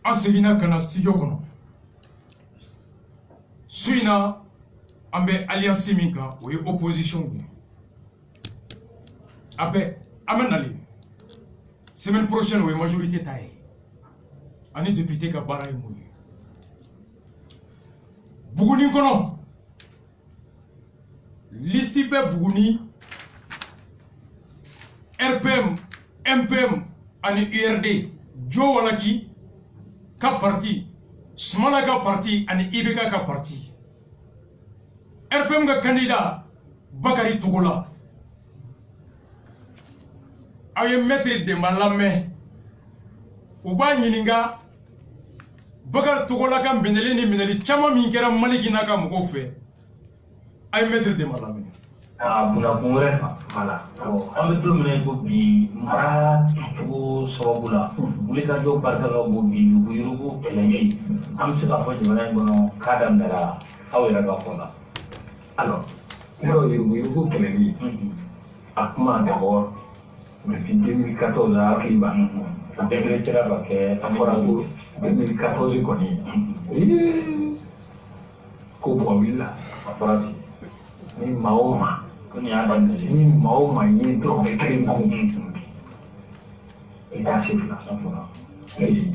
an seginna ka na studio kɔnɔ su in na an bɛ alliance min kan o ye opposition ye a bɛ an bɛ nali semaine prochaine o ye majorité ta ye ani député ka baara ye mun ye Buguni kɔnɔ liste bɛ Buguni RPM MPM ani URD Jo Walaki ka parti Sumala ka parti ani IBK ka parti RPM ka candidat Bakari Togola a ye maître Demba lamɛn u b'a ɲininka Bakari Togola ka minɛli ni minɛli caman min kɛra Maliki n'a ka mɔgɔw fɛ a ye maître Demba lamɛn bunakun wɛrɛ kan voilà an bɛ don min na ko bi mara cogo sababu la wulikajɔ barika ka bon bi yuguyugu kɛlɛli an bɛ se k'a fɔ jamana in kɔnɔ k'a daminɛra aw yɛrɛ ka fɔ la alors yɔrɔ yuguyugu kɛlɛli a kuma d'abord depuis 2014 la hakili b'a o bɛɛ sera ka kɛ an fɔra ko 2014 kɔni ko bɔ wulila a fɔra ten ni maa o maa ni maa o maa ye dɔrɔmɛ kelen kun i t'a se fila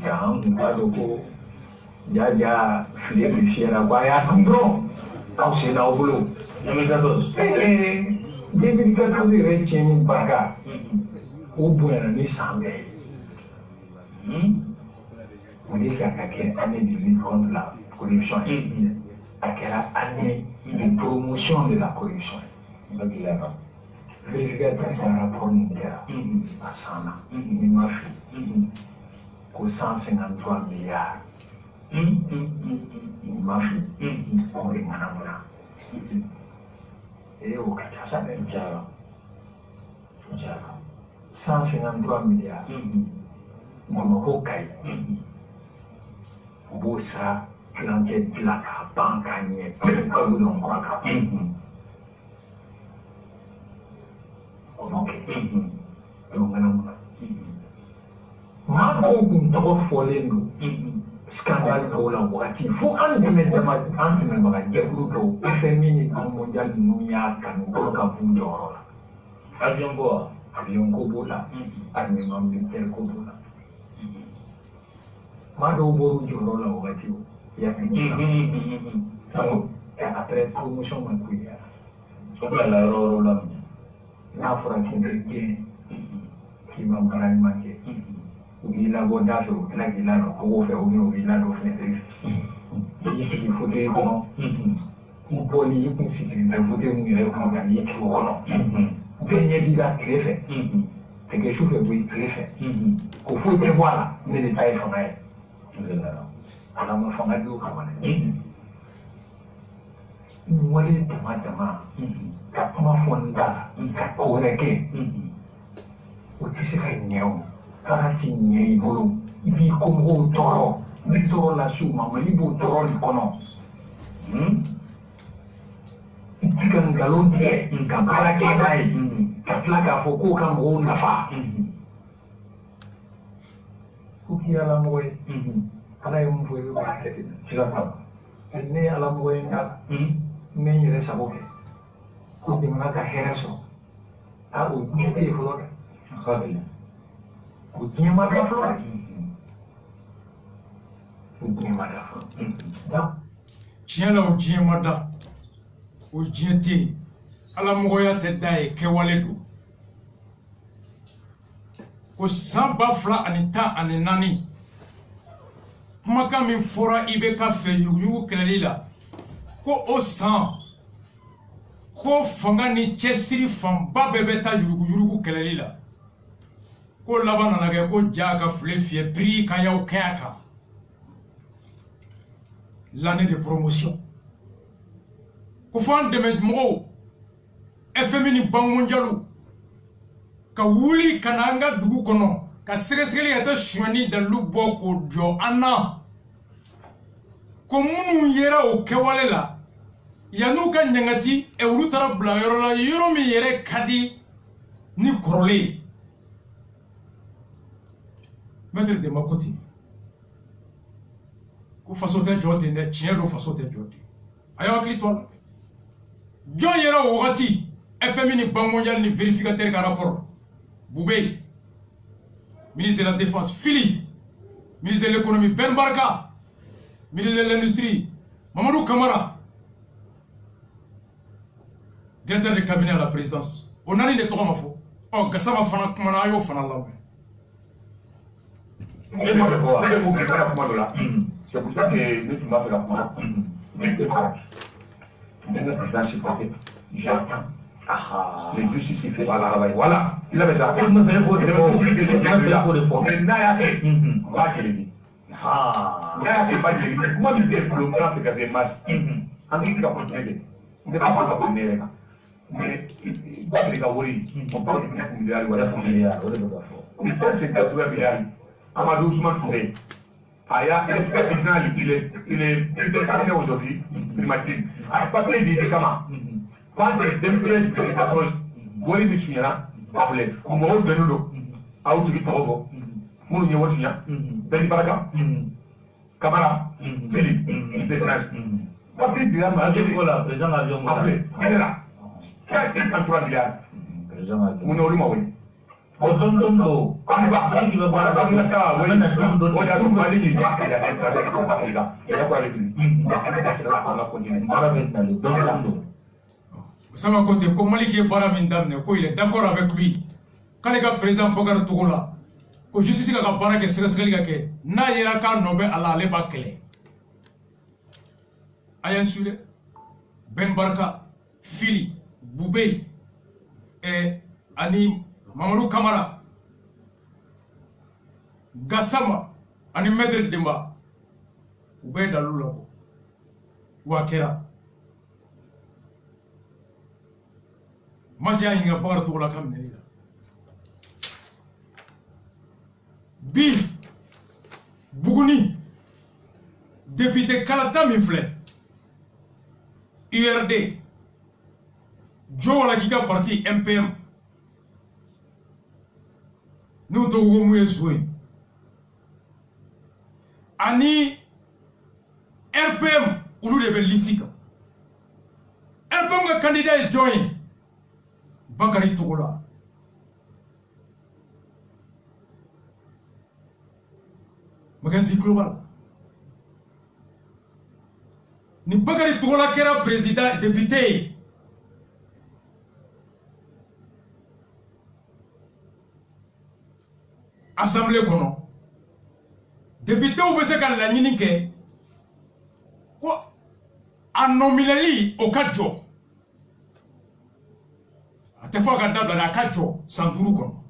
ja an kun b'a dɔn ko jaja file bɛ fiyɛra ko a y'a dun dɔrɔn aw sen aw bolo 2014 yɛrɛ tiɲɛni barika o bonyana ni san bɛɛ ye o de ka kɛ année de lutte contre la corruption a kɛra année de promotion de la corruption. Vérificateur d'un rapport militaire à Sana, il m'a fait 153 milliards. Il m'a fait pour les manamuna. Et au Qatar, ça même Java. 153 milliards. Mamako Kai. Bosa. L'enquête de la banque a nié, pas où l'on croit qu'à tɔgɔ fɔlen don scandale dɔw la wagati fo an dɛmɛ dɛmɛbaga jɛkulu dɔw FMI ni Banque mondiale ninnu y'a kanu k'olu ka b'u jɔyɔrɔ la avion ko b'o la armement militaire ko b'o la maa dɔw bɔr'u jɔyɔrɔ la wagati o il y a une après promotion ma couille la rôle n'a fɔra k'i bɛ gɛn k'i ma baara ɲuman kɛ u b'i labɔ da fɛ u tila k'i ladon kogo fɛ u b'i ladon fenêtre fɛ i sigi fauteuil kɔnɔ i bɔli i kun sigilen bɛ fauteuil mun yɛrɛ kɔnɔ ka n'i tugu kɔnɔ bɛɛ ɲɛ b'i la tile fɛ tɛgɛ su fɛ bɔ tile fɛ ko foyi tɛ bɔ a la ne de ta ye fanga ye ala ma fanga di o kama dɛ wale dama dama ka kuma fɔ n da ka ko wɛrɛ kɛ o tɛ se ka ɲɛ o baara tɛ ɲɛ i bolo i b'i ko mɔgɔw tɔɔrɔ i bɛ tɔɔrɔ lase u ma mali b'o tɔɔrɔ de kɔnɔ i tɛ ka nkalon tigɛ ka baara kɛ n'a ye ka tila k'a fɔ k'o ka mɔgɔw nafa fo k'i ala mɔgɔ ye ala ye mun fɔ i bɛ baara kɛ ten sira kan ne ye ala mɔgɔ ye nka n bɛ n yɛrɛ sago kɛ ko jamana ka hɛrɛ sɔrɔ a o diɲɛ tɛ yen fɔlɔ dɛ o diɲɛ ma da fɔlɔ dɛ o diɲɛ ma da fɔlɔ tiɲɛ la o diɲɛ ma da o diɲɛ tɛ yen ala mɔgɔya tɛ da ye kɛwale don ko san 2014 kumakan min fɔra IBK fɛ yuguyugu kɛlɛli la ko o san ko fanga ni cɛsiri fanba bɛɛ bɛ taa yuguyugu kɛlɛli la ko laban nana kɛ ko ja ka file fiyɛ piri kan y'aw kɛ a kan l'année de promotion ko fɔ an dɛmɛ mɔgɔw FMI ni Banque mondiale ka wuli ka na an ka dugu kɔnɔ ka sɛgɛsɛgɛli ka taa sonyani dalilu bɔ k'o jɔ an na ko minnu yera o kɛwale la yan'u ka ɲangati olu taara bila yɔrɔ la yɔrɔ min yɛrɛ ka di ni kɔrɔlen Maître Demba ko ten ko faso tɛ jɔ ten dɛ tiɲɛ don faso tɛ jɔ ten a y'aw hakili to a la jɔn yɛrɛ o wagati FMI ni Banque mondiale ni vérificateur ka rapport Boubé ministre de la défense Fili ministre de l'économie Ben Barka ministre de l'industrie Mamadou Kamara directeur de cabinet à la présidence on a de tɔgɔ ma fɔ ɔ Gassama fana kumana a y'o fana lamɛn c'est pour ça que nous sommes là pour j'attends. Les justices il fait pas la travail. Voilà. Il avait ça. Il me fait pour le fond. Mais n'a pas fait. Pas que lui. Ah. N'a pas fait. Comment tu fais pour le grand c'est que des matchs. En dit qu'il a continué. Il n'est pas pour continuer. Mais il va les gagner. On parle de 5 milliards ou 4 milliards. Il fait 50 milliards. Amadou Ousmane Touré. Aya, il est aujourd'hui, primatique. À partir du comment quand les députés oui, monsieur, appelé, comme on veut nous, à où tu vis trop, mon niveau de chien, Ben Baraka, Kamara, Philippe, Pétrage. Partir du Yama, voilà, les gens avions appelé, il est là. 53 milliards. Mon nom, oui. Otondo, on va qui va voir la carte, on a tout mal dit, il y a quoi avec lui. On a continué. Ça m'a compté comme Maliki Baramin Damne, il est d'accord avec lui. Quand les gars président Bogar Tougoula, que justice ka bara ke sirasirali ka ke na yera ka nobe ala ale ba kele ayan sule Ben Barka Fili Boubé et ani Mamadou Kamara Gassama ani Maître Demba ube dalula ko wakera masiya inga Bogar Tougoula kamne bi Buguni député Kalata Mifle URD Jola Giga parti MPM nous to womu jouer ani RPM ulu de belisika RPM ga candidat est joint Bakari Tougoula Maganzi global ni Bakari Tougoula kera président député assemblée kono député ou bese ka la nyini ke ko anominali o kadjo atefo ka dabla ka kadjo sanduru kono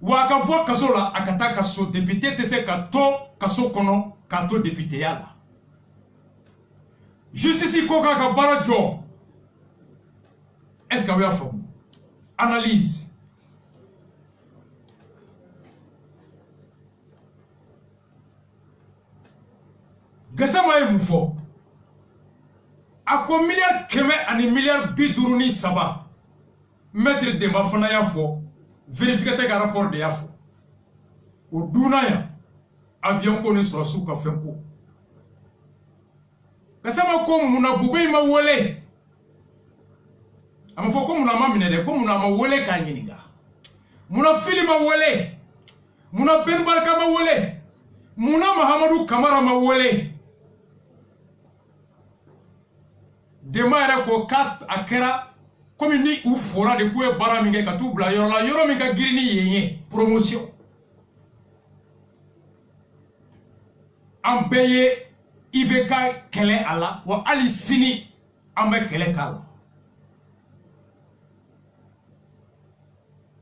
waka bo kasola akata kaso député tese ka to kaso kono ka to député yala justice ko ka barajo est-ce que vous avez fait analyse Gassama est moufo. A ko milliard keme ani milliard biduruni saba. Maître Demba fana ya fo. Vérificateur ka rapport de ya fo. O dunaya avion ko ni sura su ka fenko. Gassama ko muna Boubé ma wole. Ama fo ko muna ma minede ko muna ma wole ka nyininga. Muna Fili ma wole. Muna Ben Barka ma wole. Muna Mahamadou Kamara ma wole. Dema yɛrɛ ko k'a a kɛra comme ni u fora de k'u ye baara min kɛ ka t'u bila yɔrɔ la yɔrɔ min ka girin ni yen ye promotion an bɛɛ ye IBK kɛlɛ a la wa hali sini an bɛ kɛlɛ k'a la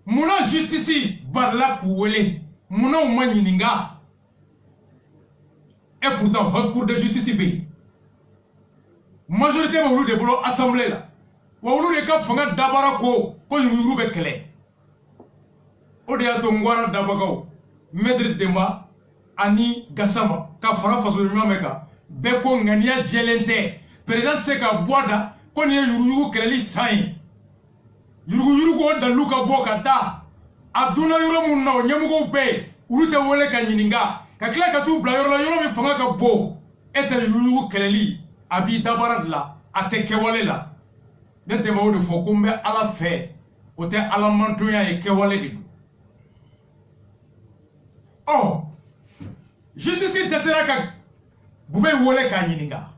munna justice barila k'u wele munna u ma ɲininka et pourtant haute cour de justice bɛ yen majorité ba wulu de bolo assemblée la wa wulu de ka fanga dabara ko yuru be kele o de ya to ngwara dabagaw Maître Demba ani Gassama ka fara faso nyameka be ko ngania jelente président se ka boada ko ni yuru keleli sai yuru ko dalu ka boka da aduna yoro mun na nyamugo be wulu te wole ka nyininga ka tila ka t'u bila yɔrɔ la yɔrɔ min fanga ka bon e tɛ yuyugu kɛlɛli a b'i dabara de la a tɛ kɛwale la ne tɛ o de fɔ ko n bɛ ala fɛ o tɛ ala mantonya ye kɛwale de don ɔ justice dɛsɛra ka Bubé wele k'a ɲininka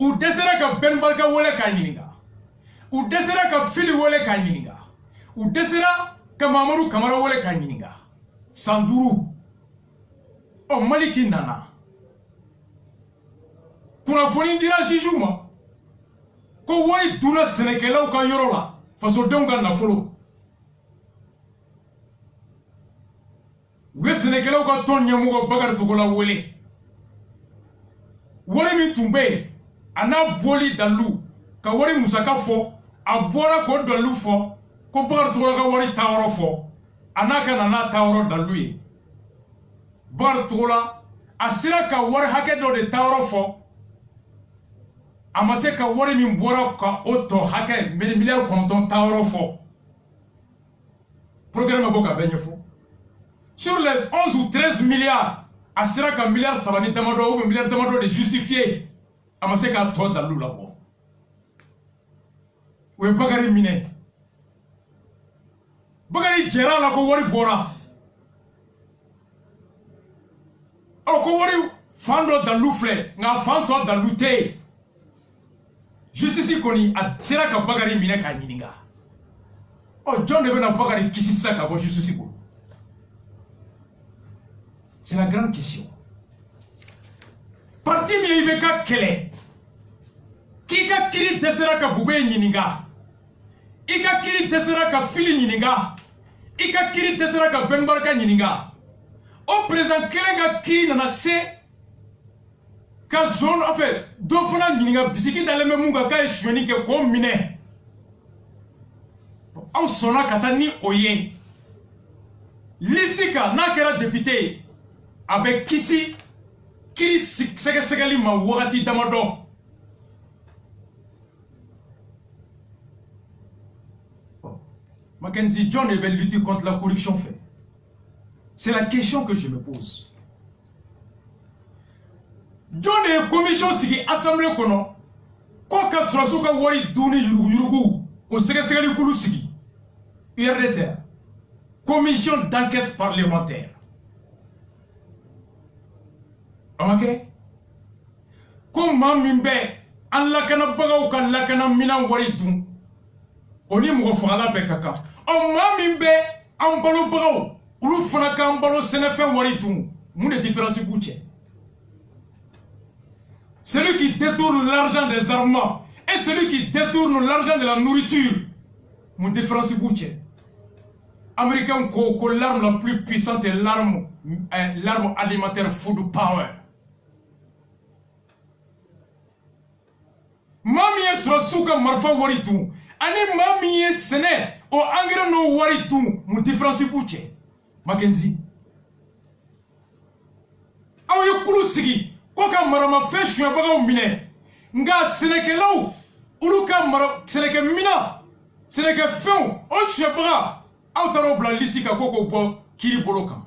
u dɛsɛra ka Ben Barka wele k'a ɲininka u dɛsɛra ka Fili wele k'a ɲininka u dɛsɛra ka Mamadou Kamara wele k'a ɲininka san 5 ɔ Maliki nana kunnafoni dira juge ma ko wari dunna sɛnɛkɛlaw ka yɔrɔ la fasodenw ka nafolo u ye sɛnɛkɛlaw ka tɔn ɲɛmɔgɔ Bakari Togola wele wari min tun bɛ yen a n'a bɔli dalu ka wari musaka fɔ a bɔra k'o dalu fɔ ko Bakari Togola ka wari taayɔrɔ fɔ a n'a ka na n'a taayɔrɔ dalu ye Bakari Togola a sera ka wari hakɛ dɔ de taayɔrɔ fɔ a ma se ka wari min bɔra ka o tɔ hakɛ miliyari 9 taayɔrɔ fɔ programme bɛ bɔ ka bɛɛ ɲɛfɔ sur les 11 ou 13 milliards a sera ka miliyari 3 ni damadɔ ou bien miliyari damadɔ de justifier a ma se k'a tɔ dalu labɔ o ye Bakari minɛ Bakari jɛra a la ko wari bɔra ɔ ko wari fan dɔ dalu filɛ nka fan tɔ dalu tɛ yen justice kɔni a sera ka Bakari minɛ k'a ɲininka ɔ jɔn de bɛna Bakari kisi sisan ka bɔ justice bolo c'est la grande question parti min i bɛ ka kɛlɛ k'i ka kiri dɛsɛra ka Bubé ɲininka i ka kiri dɛsɛra ka Fili ɲininka i ka kiri dɛsɛra ka Ben Barka ɲininka o président kelen ka kiri nana se ka zone en fait dɔ fana ɲininka bisiki dalen bɛ mun kan k'a ye sonyɛni kɛ k'o minɛ aw sɔnna ka taa ni o ye liste kan n'a kɛra député ye a bɛ kisi kiri sɛgɛsɛgɛli ma wagati damadɔ Mackenzie John devait lutter contre la corruption fait. C'est la question que je me pose. John est commission sigi assemblée kono ko ka surasu ka wari duni yurugu o sɛgɛsɛgɛli kulu sigi URDT commission d'enquête parlementaire. Ok? Ko maa min bɛ an lakanabagaw ka lakana minan wari dun o ni mɔgɔ fagala bɛɛ ka kan ɔ maa min bɛ an balobagaw olu fana k'an balo sɛnɛfɛn wari dun mun de différence b'u cɛ celui qui détourne l'argent des armements et celui qui détourne l'argent de la nourriture mun différence b'u cɛ américain ko l'arme la plus puissante est l'arme alimentaire food power. Mami ye surasu ka marifa wari dun ani mami ye sɛnɛ o engrais no wari dun mun différence b'u cɛ Mackenzie aw ye kulu sigi ko ka maramafɛn suɲɛbagaw minɛ nka sɛnɛkɛlaw olu ka sɛnɛkɛminan sɛnɛkɛfɛnw o suɲɛbaga aw taara o bila lisi kan ko k'o bɔ kiri bolo kan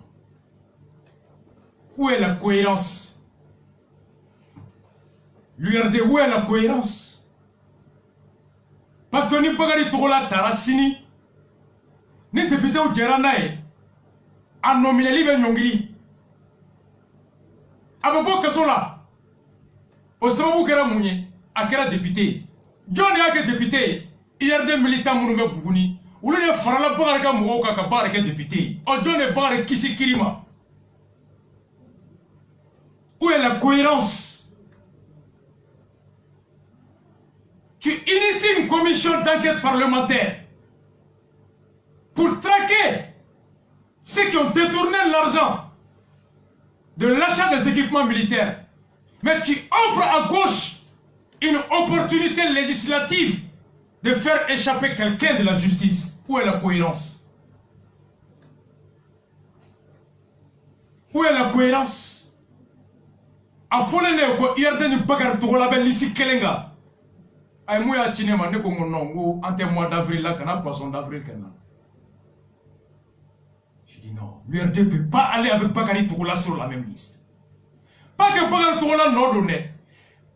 où est la cohérence l'URD où est la cohérence parce que ni Bakari Togola taara sini ni députéw jɛra n'a ye a nɔminɛli bɛ ɲɔngiri a bɛ bɔ kaso la o sababu kɛra mun ye a kɛra député jɔn de y'a kɛ député URD militant minnu bɛ Buguni olu de farala Bakari ka mɔgɔw kan ka Bakari kɛ député ɔ jɔn de Bakari kisi kiri ma où est la cohérence? Tu inities une commission d'enquête parlementaire pour traquer ceux qui ont détourné l'argent de l'achat des équipements militaires. Mais tu offres à gauche une opportunité législative de faire échapper quelqu'un de la justice. Où est la cohérence? Où est la cohérence? A folene ko URD ni Bakari Togola bɛ lisi kelen kan a ye mun y'a ci ne ma ne ko non n ko an tɛ mois d'avril la kana poisson d'avril kɛ na dit non, l'URD ne peut pas aller avec Bakary Togola sur la même liste. Pas que Bakary Togola n'a donné.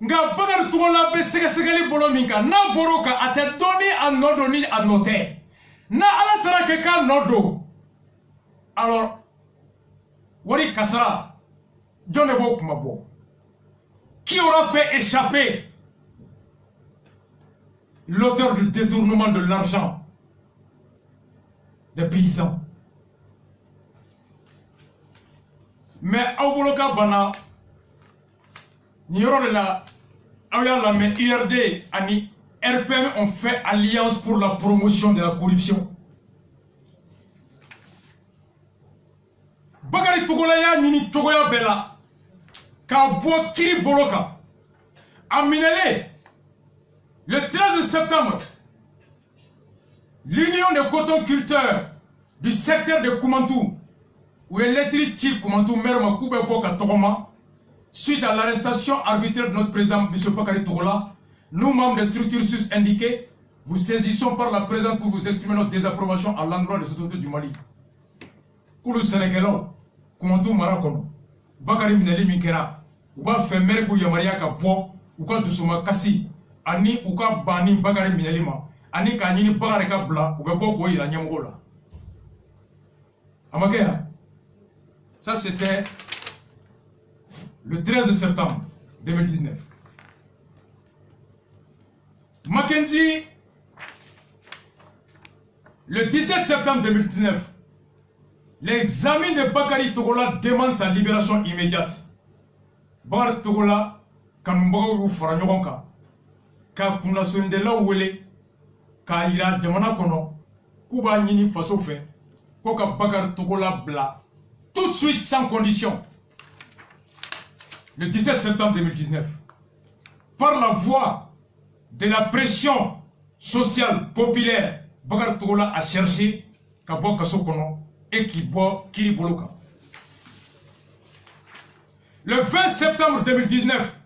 Nga Bakary Togola be segali bolo minka na boroka a te donné à nodoni à noter. Na ala tara ke ka nodo. Alors, Wari Kassara, John Ebo Kumabo, qui aura fait échapper l'auteur du détournement de l'argent des paysans? Mais Auboloka Bana, Nyoro de la mais IRD et RPM ont fait alliance pour la promotion de la corruption. Bakary Togola ya nini Togoya Bella ka bo kiri boloka a Minele le 13 septembre. L'union des cotonculteurs du secteur de Koumantou où est l'électrique Koumantou Merma Koube Boka Togoma suite à l'arrestation arbitraire de notre président M. Bakary Togola, nous membres des structures sus-indiquées vous saisissons par la présence pour vous exprimer notre désapprobation à l'endroit des autorités du Mali. Pour le Sénégal, Koumantou Marakono, Bakary Mineli Minkera, ou va faire Merkou Yamaria Kapo, ou ka Dousouma Kassi, Ani ou ka Bani Bakary Minelima, Ani Kanini Bakary Kabla, ou ka Boko Ira Nyamola. Amakea, ça c'était le 13 septembre 2019. Mackenzie, le 17 septembre 2019, les amis de Bakary Togola demandent sa libération immédiate. Bakary Togola, Kanumbago Faranyoka, Ka Kunasundela Wele, Ka Ira Jamana Kono, Kuba Nini Faso Fe, Koka Bakary Togola Bla, tout de suite sans condition. Le 17 septembre 2019, par la voie de la pression sociale populaire, Bakary Togola a cherché Kabo Kasokono et Kibo Kiriboloka. Le 20 septembre 2019,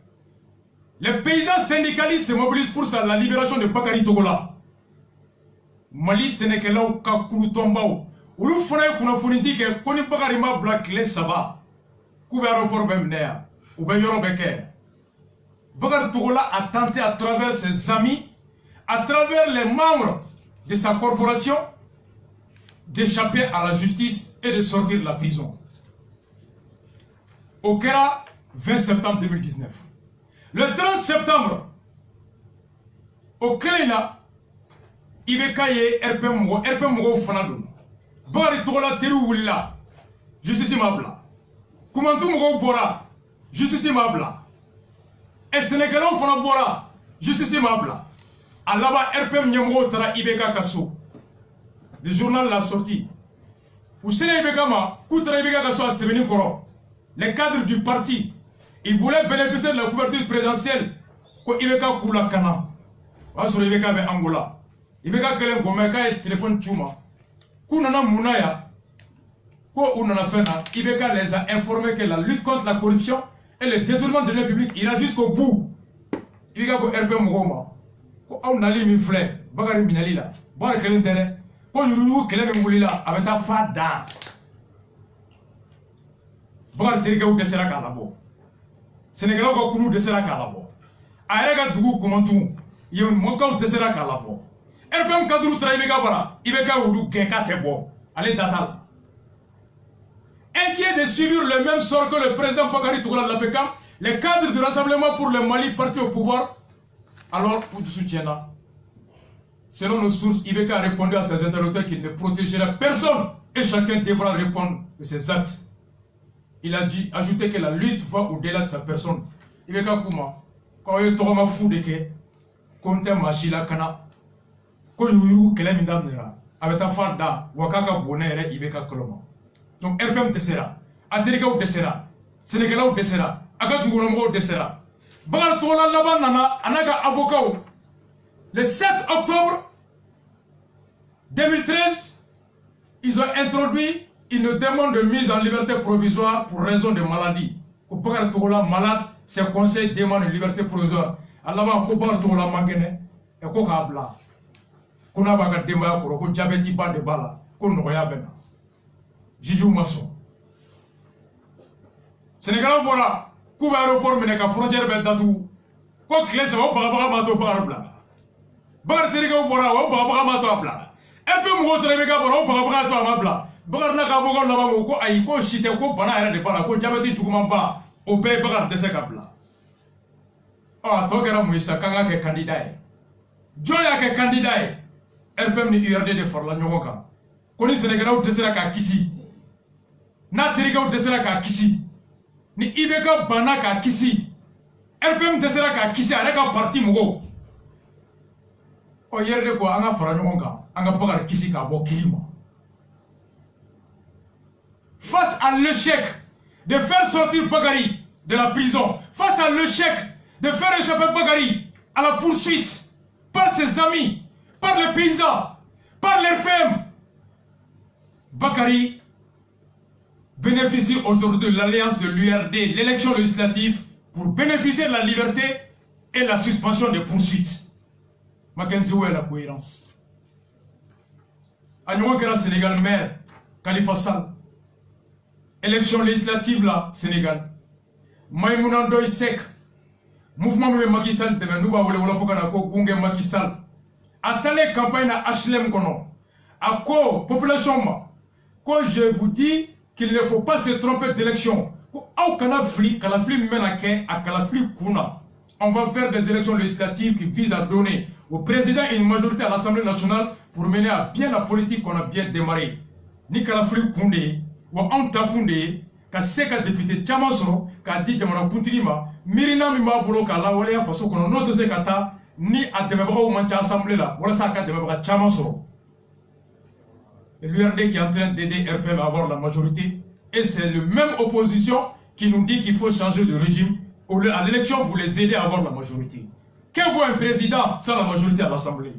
les paysans syndicalistes se mobilisent pour la libération de Bakary Togola. Mali Sénégalais Kakoutombao, Oulu Fonaye Kounafoniti ke Koni Bakary ma Black les Saba, Koube aéroport Bemnea, ou Beyoro Beker. Bakary Togola a tenté à travers ses amis, à travers les membres de sa corporation, d'échapper à la justice et de sortir de la prison. Au Kera, 20 septembre 2019. Le 30 septembre, au Kelena, Ibekaye RPM Mogo Fanadou. Bakary Togola Teru Willa, justice Mabla. Koumantou Mogo Bora, justice Mabla. Et Sénégalais Fana Bora, justice Mabla. À là-bas, RPM Nyamgo Tara Ibeka Kasso. Le journal l'a sorti. Où c'est Ibekama, Koutara Ibeka Kasso à Sévéni Koro. Les cadres du parti, ils voulaient bénéficier de la couverture présidentielle. Ko Ibeka Koula Kana. Sur Ibeka avec Angola. Ibeka Kelen Gomeka et téléphone Tchouma. Kounana Mounaya. Ko Ounana Fena. Ibeka les a informés que la lutte contre la corruption et le détournement de l'aide publique ira jusqu'au bout. Ibeka Ko RP Mogoma. Ko Aounali Mifle. Bakary Mineli la. Bakary Kelen Tere. Ko Yuru Kelen Moulila. Avec ta fada. Bakary Terika desera kalabo. Sénégalais ko kuru desera kalabo. Ayega dugu Koumantou. Yon moka desera kalabo. RPM kaduru tra Ibeka bara. Ibeka wulu genka tebo. Allez datal. Inquiet de subir le même sort que le président Bakary Togola de la PECAM, les cadres du Rassemblement pour le Mali partis au pouvoir, alors pour du soutien là. Selon nos sources, Ibeka a répondu à ses interlocuteurs qu'il ne protégerait personne et chacun devra répondre de ses actes. Il a dit, ajouté que la lutte va au-delà de sa personne. Ibeka Kouma, quand il y a un fou de que, quand il y a un machila kana, quand il y a un minamnera, avec un fada, wakaka bonere Ibeka Koloma. Donc RPM desera, Aterika ou desera, Sénégalais ou desera, Akatougonomo desera. Bakary Togola Laban Nana, Anaga avocat. Le 7 octobre 2013, ils ont introduit une demande de mise en liberté provisoire pour raison de maladie. Pour Bakary Togola malade, c'est conseil demande de liberté provisoire. Alors, pour Bakary Togola Mangene, et pour Kabla, qu'on a bagat débat pour diabète pas de bala, qu'on n'aurait pas. Jiju Masson. Sénégal voilà, coupe aéroport mais ka frontière ben datou. Ko clé ça va pas mato par bla. Bar teriga bora wa ba mato bla. Et puis mo tere ga bora ba to bla. Bagar na ka bogo la bango ko ay ko shite ko bana era de bala ko jabati tukuma ba o be bagar de se kabla. Ah to kera muisa kanga ke candidat. Joya ke candidat. RPM ni URD de forla nyoka. Koni Sénégal de sera ka kisi. Na teriga de sera ka kisi. Ni ibeka bana ka kisi. RPM de sera ka kisi ara ka parti mugo. O yerde ko anga fara nyoka. Anga bagar kisi ka bo kirima. Face à l'échec de faire sortir Bagari de la prison, face à l'échec de faire échapper Bagari à la poursuite par ses amis, par les paysans, par les femmes, Bagari bénéficie aujourd'hui de l'alliance de l'URD, l'élection législative, pour bénéficier de la liberté et la suspension des poursuites. Mackenzie, où est la cohérence? Agnon Kera Sénégal maire, Khalifa Sall. Élection législative là, Sénégal. Maïmouna Ndoye Seck. Mouvement Macky Sall, nous avons Macky Sall. A telle campagne à HLM Kono. À quoi population, je vous dis qu'il ne faut pas se tromper d'élection. On va faire des élections législatives qui visent à donner au président une majorité à l'Assemblée nationale pour mener à bien la politique qu'on a bien démarré. Ni Kalafli Koundé, ou en Takoundé, ka seka député Tchamasoro, ka di jamana kuntigima, mirina mimba bolo ka la wale ya faso kono noto se kata ni a demebra ou mancha assemblée là, wala sa ka demebra Tchamasoro. L'URD qui est en train d'aider RPM à avoir la majorité, et c'est le même opposition qui nous dit qu'il faut changer de régime. À l'élection, vous les aidez à avoir la majorité. Que vaut un président sans la majorité à l'Assemblée?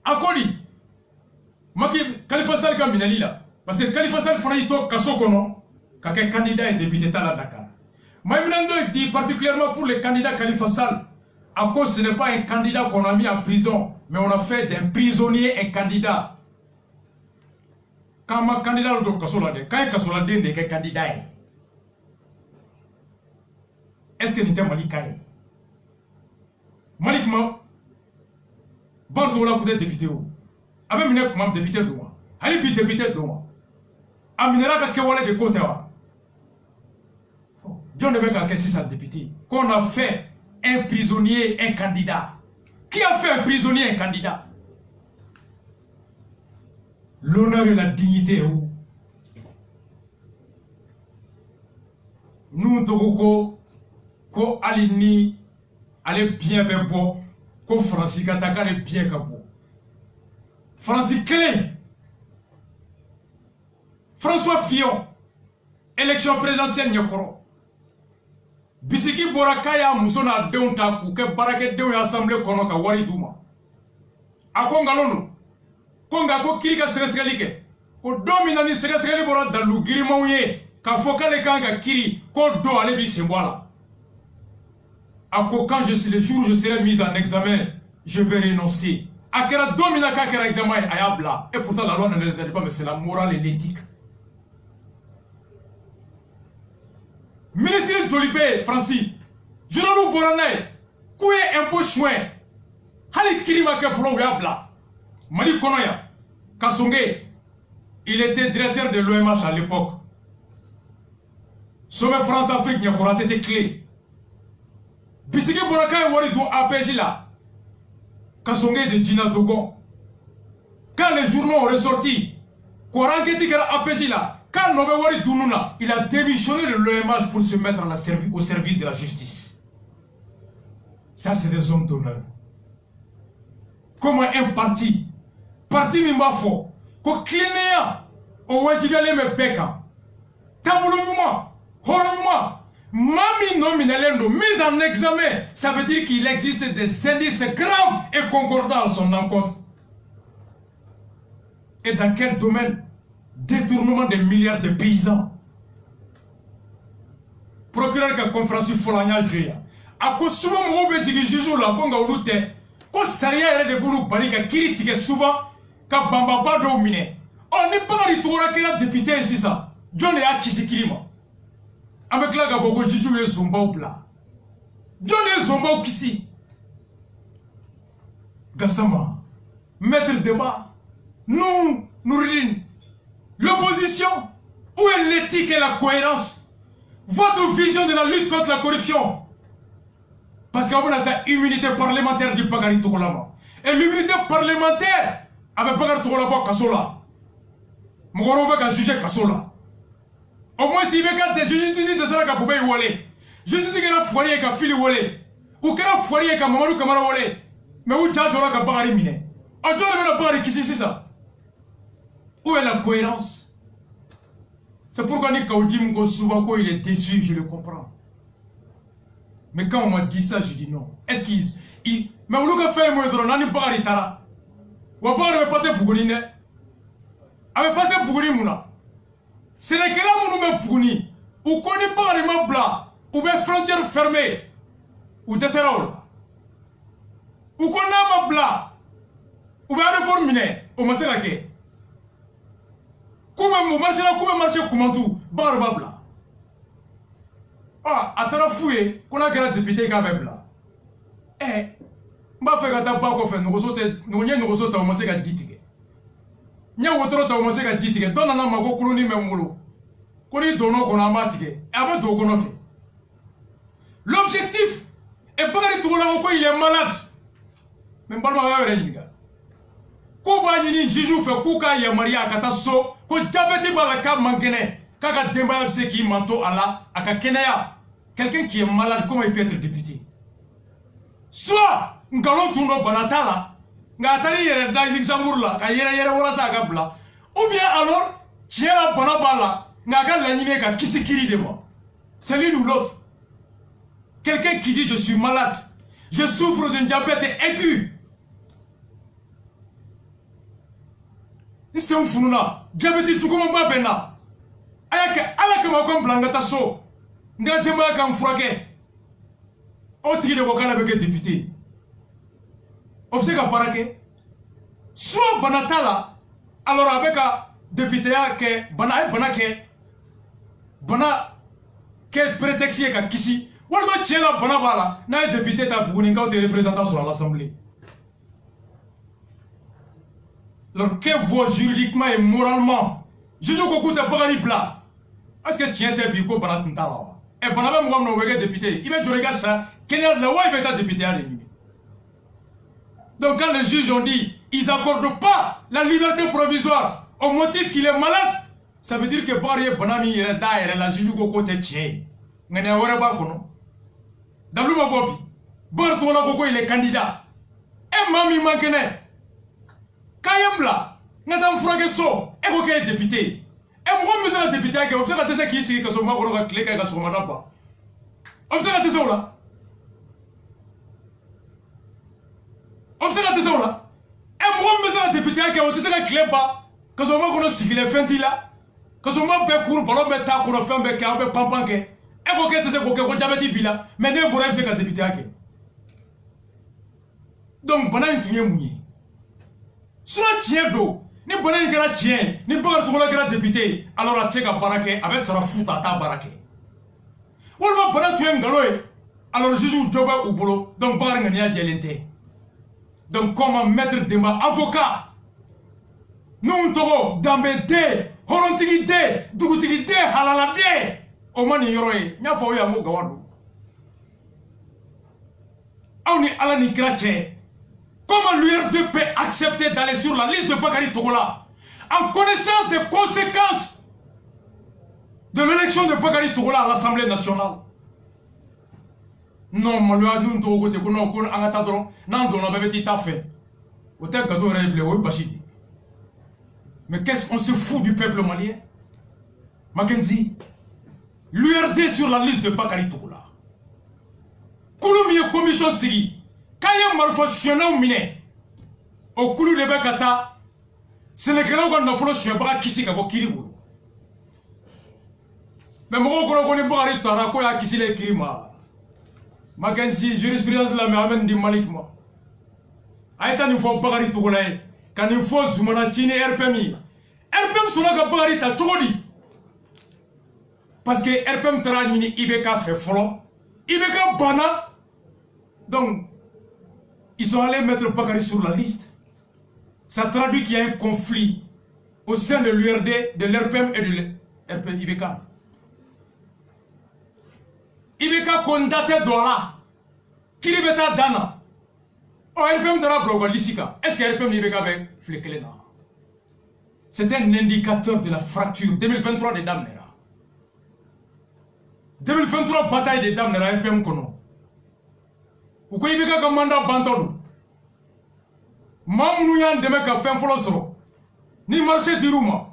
Akoli, Khalifa Sall ka minali là, parce que Khalifa Sall fana ito kasokono, kake candidat et député à Dakar. Maïmnando dit particulièrement pour les candidats Khalifa Sall, à cause ce n'est pas un candidat qu'on a mis en prison, mais on a fait d'un prisonnier un candidat. Quand ma candidat de Kasolade, quand Kasolade n'est qu'un candidat, est-ce que n'était Malik Kaye? Malik Ma, Bartola peut être député. Avec une comme député de moi. Allez puis député de moi. Aminera ka kewale de côté. John Nebeka qu'est-ce ça député? Qu'on a fait un prisonnier, un candidat. Qui a fait un prisonnier, un candidat? L'honneur et la dignité. Nous, Togo, ko alini, allez bien, bien, bon, ko Francis Kataka, allez bien, bon. Francis Clé, François Fillon, élection présidentielle Nyokoro. Bisiki Borakaya Musona Deuntaku, que Barake Deun Assemblée Konoka Wari Duma. A Kongalono, Kongako Kirika Seresalike, ko dominani Seresali Bora Dalu Girimouye, Kafokale Kanga Kiri, ko do Alebi Sembola. Ako quand le jour où je serai mis en examen, je vais renoncer. Akera domina kakera examen ayabla. Et pourtant la loi ne le dit pas, mais c'est la morale et l'éthique. Ministre Tolibé, Francis, je ne nous borane, kouye un peu chouin. Hali kirima ke flo yabla. Mali Konoya, Kasonge, il était directeur de l'OMH à l'époque. Sommet France-Afrique, il y a été clé. Bisiki Boraka et Wari dont APJ là. Kasonge de Djina Dogon. Quand les journaux ont ressorti, Koranketi Kera APJ là, quand Nobé Wari Dounouna, il a démissionné de l'OMH pour se mettre au service de la justice. Ça, c'est des hommes d'honneur. Comment un parti Mimbafo, ko Klinéa, au Wajibale Mebeka, Taboulouma, Horonouma, Mami nominalendo, mise en examen, ça veut dire qu'il existe des indices graves et concordants à son encontre. Et dans quel domaine? Détournement des milliards de paysans. Procureur qui a conférence Folanya Juya. A ko souvent mo be digi juju la ko nga ulute. Ko sariya yere de buru bari ka critique souvent ka bamba ba do mine. Oh, ni Bakari Togola qui est député ici, ça. John est à Kisikirima. Avec la Gabogo, je joue Zomba au plat. John est Zomba au Kisi. Gassama, maître débat, nous, Nourine, l'opposition, où est l'éthique et la cohérence? Votre vision de la lutte contre la corruption? Parce qu'on a une immunité parlementaire du Bakari Togola. Et l'immunité parlementaire avec Bakari Togola Kassola. Mourouba a jugé Kassola. Au moins, s'il y a des juges de ça, il y a des justice qui a foiré avec un fil ou qui a foiré avec un Mamadou Kamara. Mais où t'as droit à Bakari Mine? On doit le Bakari qui c'est ça? Où est la cohérence? C'est pourquoi Nikaoudim, souvent, quand il est déçu, je le comprends. Mais quand on m'a dit ça, je dis non. Est-ce qu'il. Mais on a fait un mot de Ronani Bakari Tara. Ou à part, avait passé Pougouni. Avait passé Pougouni Mouna. C'est les là où nous mettons Pougouni. Ou qu'on n'est pas les mains blancs. Ou bien frontières fermées. Ou des serraux. Ou qu'on a ma blanc. Ou bien aéroport miné. Ou ma serrake. Comment marcher comment tout. Barba blanc. Ah, à ta fouille, qu'on a qu'à député quand même là. Eh, m'a fait gâter pas qu'on fait, nous ressortons au moins qu'à dit. Nya wotoro ta au moins qu'à dit. Donne un mago coloni même molo. Qu'on y donne qu'on a matique. Et avant tout qu'on a. L'objectif est pas de trouver là il est malade. Même pas le même gars. Kuba ni jiju fait kuka ya Maria kataso ko diabète ba la ka mangene. Kaka Demba c'est qui manto Allah aka kenaya. Quelqu'un qui est malade, comment il peut être député? Soit ngalon tundo banatala, ngatali yere da Luxembourg là, ka yere wala sa gabla. Ou bien alors, tiens banabala, ngaka l'animé ka kisikiri de moi. C'est l'une ou l'autre. Quelqu'un qui dit je suis malade, je souffre d'un diabète aigu. C'est un fou là. Diabète tout comme pas bena. Ala kama comme blangata so nga demba kam frake o tigi de ko kana be député obse ka parake soit banatala alors avec un député que bana que prétexte ka kisi wala tchela bana bala na député ta buguni ka te représentant sur l'assemblée. Alors que voit juridiquement et moralement je joue beaucoup de Bakari plat. Est-ce que tu es biko banatala? Et banaba moi no wege député. Il va te regarder ça. Quel est le roi il va être député à l'ennemi. Donc quand les juges ont dit ils n'accordent pas la liberté provisoire au motif qu'il est malade, ça veut dire que Bakari banami yere da la juge ko côté tien. Ngene wore ba kono. Dans le Mabobi, Bartola Koko il est candidat. Et Mami Mankene. Kayemla, Nathan Frageso, et Koko est député. Et moi, je suis député qui observe la thèse qui est ici, que son mari a clé avec son madame. Observe la thèse là. Observe la thèse là. Et moi, je suis député qui observe la clé pas, que son mari a signé les fentis là, que son mari a couru, ballon met ta cour, fait un bec, un peu pampanke. Et Koko est Koko diabète bila, mais ne pourrait pas député qui. Donc, bonne tout est mouillé. Soit tiens d'eau. Ni bonne kera tien, ni Bakari Togola kera député, alors la tcheka barake, avec sa fouta ta barake. Ou le bonne tu es ngaloé, alors je joue joba ou bolo, donc Bakari ngania djelente. Donc comment mettre des mains avocat? Nous togo, dambete, horontigite, dugutigite, halalade, au mani yoroé, n'a pas eu un mot gawado. On est à la nikrache. Comment l'URD peut accepter d'aller sur la liste de Bakari Togola en connaissance des conséquences de l'élection de Bakari Togola à l'Assemblée nationale? Non, mais le Hadoun Togo, tu connais encore un atadron, non, on avait petit affaire. Au tel gâteau réglé, oui, Bachidi. Mais qu'est-ce qu'on se fout du peuple malien? Mackenzie, l'URD sur la liste de Bakari Togola. Kouloumi commission Siri. Quand il y a malfonctionné au miné, au coulou de Bekata, c'est le créneau qu'on a fait sur Bakari Kisi Kabo Kiribou. Mais moi, quand on est Bakari Tara, quoi, Kisi les crimes. Mackenzie, jurisprudence de la Méhamène du Malik. Aïta, il faut Bakari Togola, quand il faut Zoumanatini RPMI, RPM sera ka bagari ta togodi parce que RPM tara ni IBK fait folo IBK bana donc ils sont allés mettre Bakary sur la liste. Ça traduit qu'il y a un conflit au sein de l'URD, de l'RPM et de l'RPM IBK. IBK condamné Douala. Kiribeta Dana. Oh, RPM tara bloqué l'Isika. Est-ce que RPM IBK avec Flekelena? C'est un indicateur de la fracture 2023 des Damnera. 2023 bataille des Damnera RPM Kono. Ou quoi IBK comme mandat Bantolo? Mam nous y a demain qu'à faire folosro. Ni marché d'Irouma.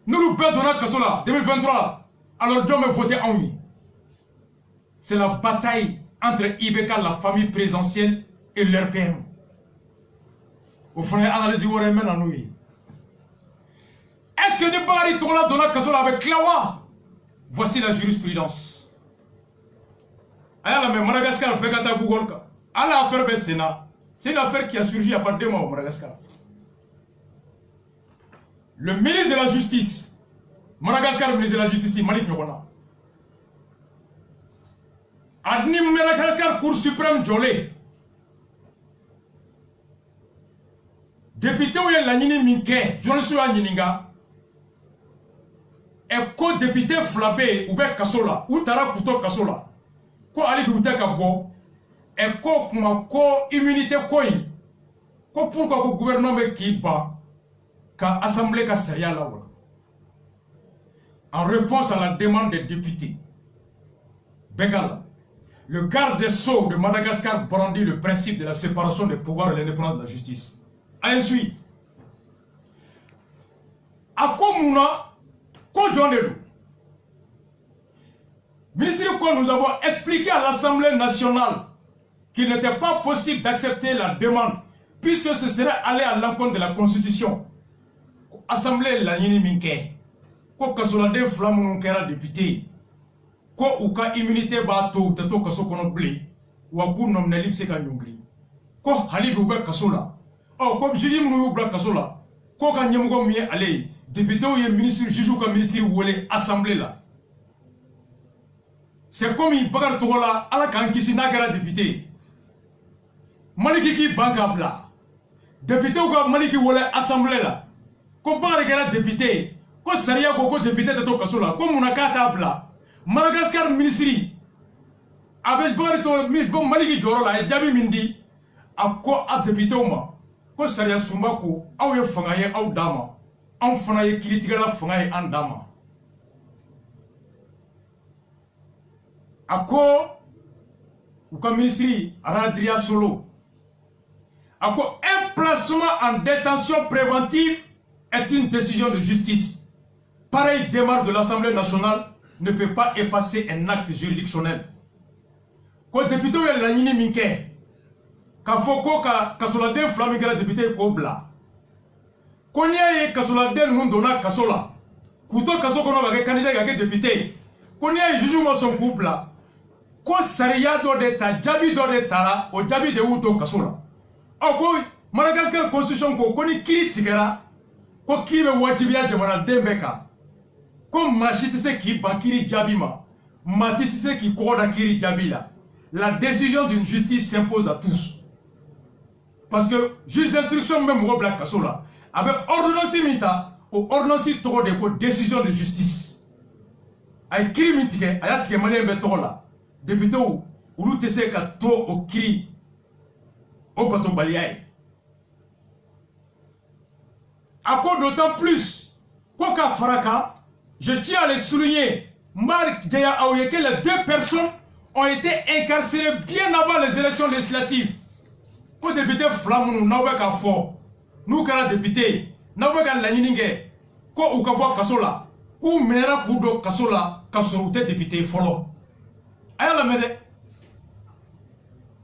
Nous nous perdons dans Kasola 2023. Alors Dieu me voté en lui. C'est la bataille entre IBK, la famille présidentielle, et l'RPM. Au fond, analyse où on maintenant nous. Est-ce que nous parlons de la Kasola avec Klawa? Voici la jurisprudence. Alors, Madagascar, Begata Google, à l'affaire du Sénat. C'est une affaire qui a surgi il n'y a pas 2 mois au Madagascar. Le ministre de la Justice, Madagascar, le ministre de la Justice, Malik Nyokona, admis Madagascar Cour suprême Djolé. Député où il y a la Nini Minke, Johnson Nininga, et co-député Flabé, ou bien Kasola, ou Tara Kouto Kasola, ko Ali Bouta Kabo. Et ko immunité coin pourquoi le gouvernement qui bat qu'a assemblée qu'a seria là en réponse à la demande des députés Begala, le garde des Sceaux de Madagascar brandit le principe de la séparation des pouvoirs et l'indépendance de la justice. Ensuite, à Komuna, Kodjonelu, ministre quoi nous avons expliqué à l'Assemblée nationale qu'il n'était pas possible d'accepter la demande puisque ce serait aller à l'encontre de la Constitution. Assemblée la Nini Minke, ko kasolade flamme kera député, ko uka immunité bato tato kaso kono blé, ou aku nomne lipse ka nyungri, ko halibi ube kasola, oh ko juge mnou ubra kasola, ko ka nyemugo miye ale, député ou ye ministre juge ou ka ministre wole assemblée là. C'est comme il bagar togola ala kan kisi na kera député. Maliki ki bankabla député ou ka maliki wole assemblée là ko bagare kera député ko sariya ko député tato kasola ko munakata bla Madagascar ministry avec bagare to mi bon maliki joro la jabi mindi akko a député ma ko sariya sumba ko aw ye fanga ye aw dama an fana ye kritikala fanga ye an dama akko ou ka ministry Radria Solo. Un placement en détention préventive est une décision de justice. Pareille démarche de l'Assemblée nationale ne peut pas effacer un acte juridictionnel. Quand le député est la Nini Minke, quand Foko Kasolade Flaming la député Kobla, quand il y a Kasolade Mundona Kasola, Kouto Kasokono avec candidat avec député, quand il y a Juju son couple là, quand Saria do de ta Jabi do de Tara, au Jabi de Uto Kasola. Oh, Madagascar constitution ko koni kiri tigera ko kibe wajibiya jamana dembeka ko machiti se ki bakiri jabima matiti se ki koda kiri jabila. La décision d'une justice s'impose à tous parce que juge d'instruction même au black kasola avec ordonnance mita ou ordonnance trop de ko décision de justice ay kiri mitige ayatike malien be tola député ou tese ka to au kiri au bateau baliaï. À quoi d'autant plus qu'au Faraka, je tiens à le souligner, Marc Djaya Aouyeke, les 2 personnes ont été incarcérées bien avant les élections législatives. Pour député Flamounou, Naouaka Fort, nous, quand député, Naouaka Laniningue, ko Ukabo Kasola, ko Menera Kudo Kasola, Kasorouté député Folo. Aïe la mêlée.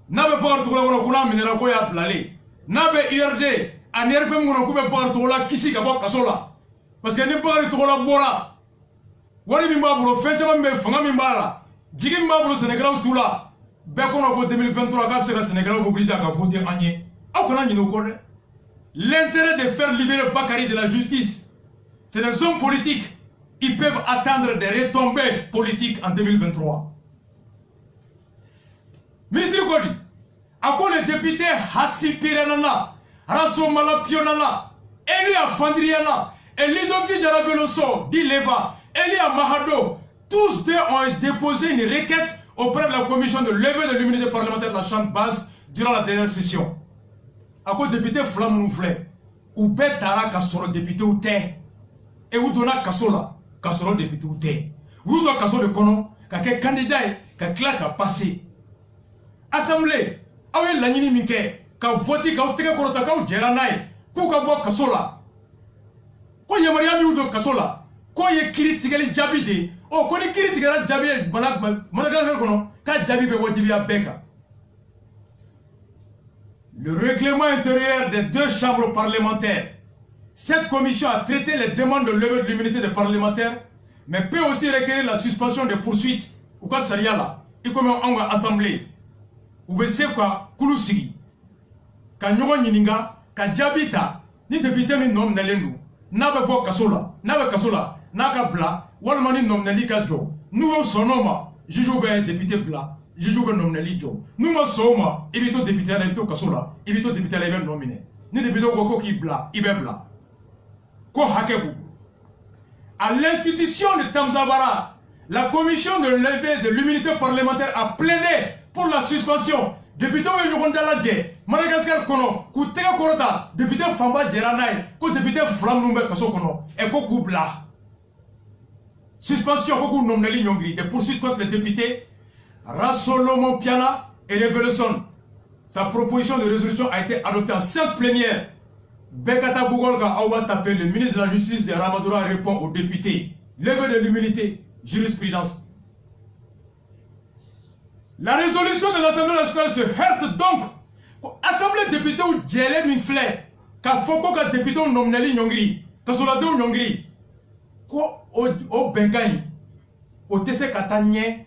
Nabe bakar togola wono kuna minera ko ya blale nabe IRD an RPM wono ko be bakar togola kisi ka bok kasola parce que ni bakar togola bora wari mi mbabulo fentama me fanga mi mbala jigi mbabulo Sénégal tula be kono ko 2023 ka se Sénégal mobiliser ka voter anye akona nyino ko de l'intérêt de faire libérer Bakary de la justice. C'est des hommes politiques. Ils peuvent attendre des retombées politiques en 2023. Ministre Kodi, à quoi les députés Hassi Pirenana, Rasso Malapionana, Elia Fandriana, et Ludovic Jalaveloso, Dileva, Elia Mahado, tous deux ont déposé une requête auprès de la commission de levée de l'immunité parlementaire de la Chambre basse durant la dernière session. À quoi député Flamouflé, ou Betara Kassoro député ou Té, et où donna Kassola, Kassoro député ou Té, où doit Kassoro de Kono, qu'un candidat, qu'un clerc a passé. Assemblée, awe lanini minke, ka voti ka uteke korota ka ujera nae, ku ka bo Kassola. Ko yamaria mi udo Kassola, ko ye kiritigeli jabide, o ko ni kiritigela jabi managal kono, ka jabi be wojibi ya beka. Le règlement intérieur des deux chambres parlementaires. Cette commission a traité les demandes de levée de l'immunité des parlementaires, mais peut aussi requérir la suspension des poursuites. Ou quoi ça y a là, y comme en assemblée. Ou bien c'est quoi, Koulousigi. Quand nous avons ka jabita, ni député mi nom nalendu, n'a pas beau Kassola, n'a ka bla, walmani nom nali ka jo. Nous sonoma, jujoube député bla. Je joue un nom Nelidjo. Nous me sommes, évitons député à l'évito Kassola, évitons député à l'évito nominé. Ni député au qui bla, ibebla. Ko hakebu. À l'institution de Tamzabara, la commission de levée de l'immunité parlementaire a plaidé pour la suspension. Député au Yurondalaje, Madagascar Kono, Koutega Korota, député Famba Djeranaï, ko député Flamnoumbe Kasso Kono, et Koku bla. Suspension Koku Nomneli Nyongri, des poursuites contre les députés. Rassolomo Piana et Revelson. Sa proposition de résolution a été adoptée en séance plénière. Bekata Bougolka Aouba Tapé, le ministre de la Justice de Ramadoura, répond aux députés. Levée de l'immunité, jurisprudence. La résolution de l'Assemblée nationale se heurte donc. Assemblée député ou Djele Minfle, ka Foko ka député ou Nomneli Nyongri, ka Solade ou Nyongri, ko o Bengaï, o Tese Katanye,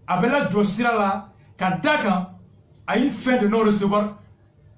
Abela Djossira là, Kadaka a une fin de non-recevoir.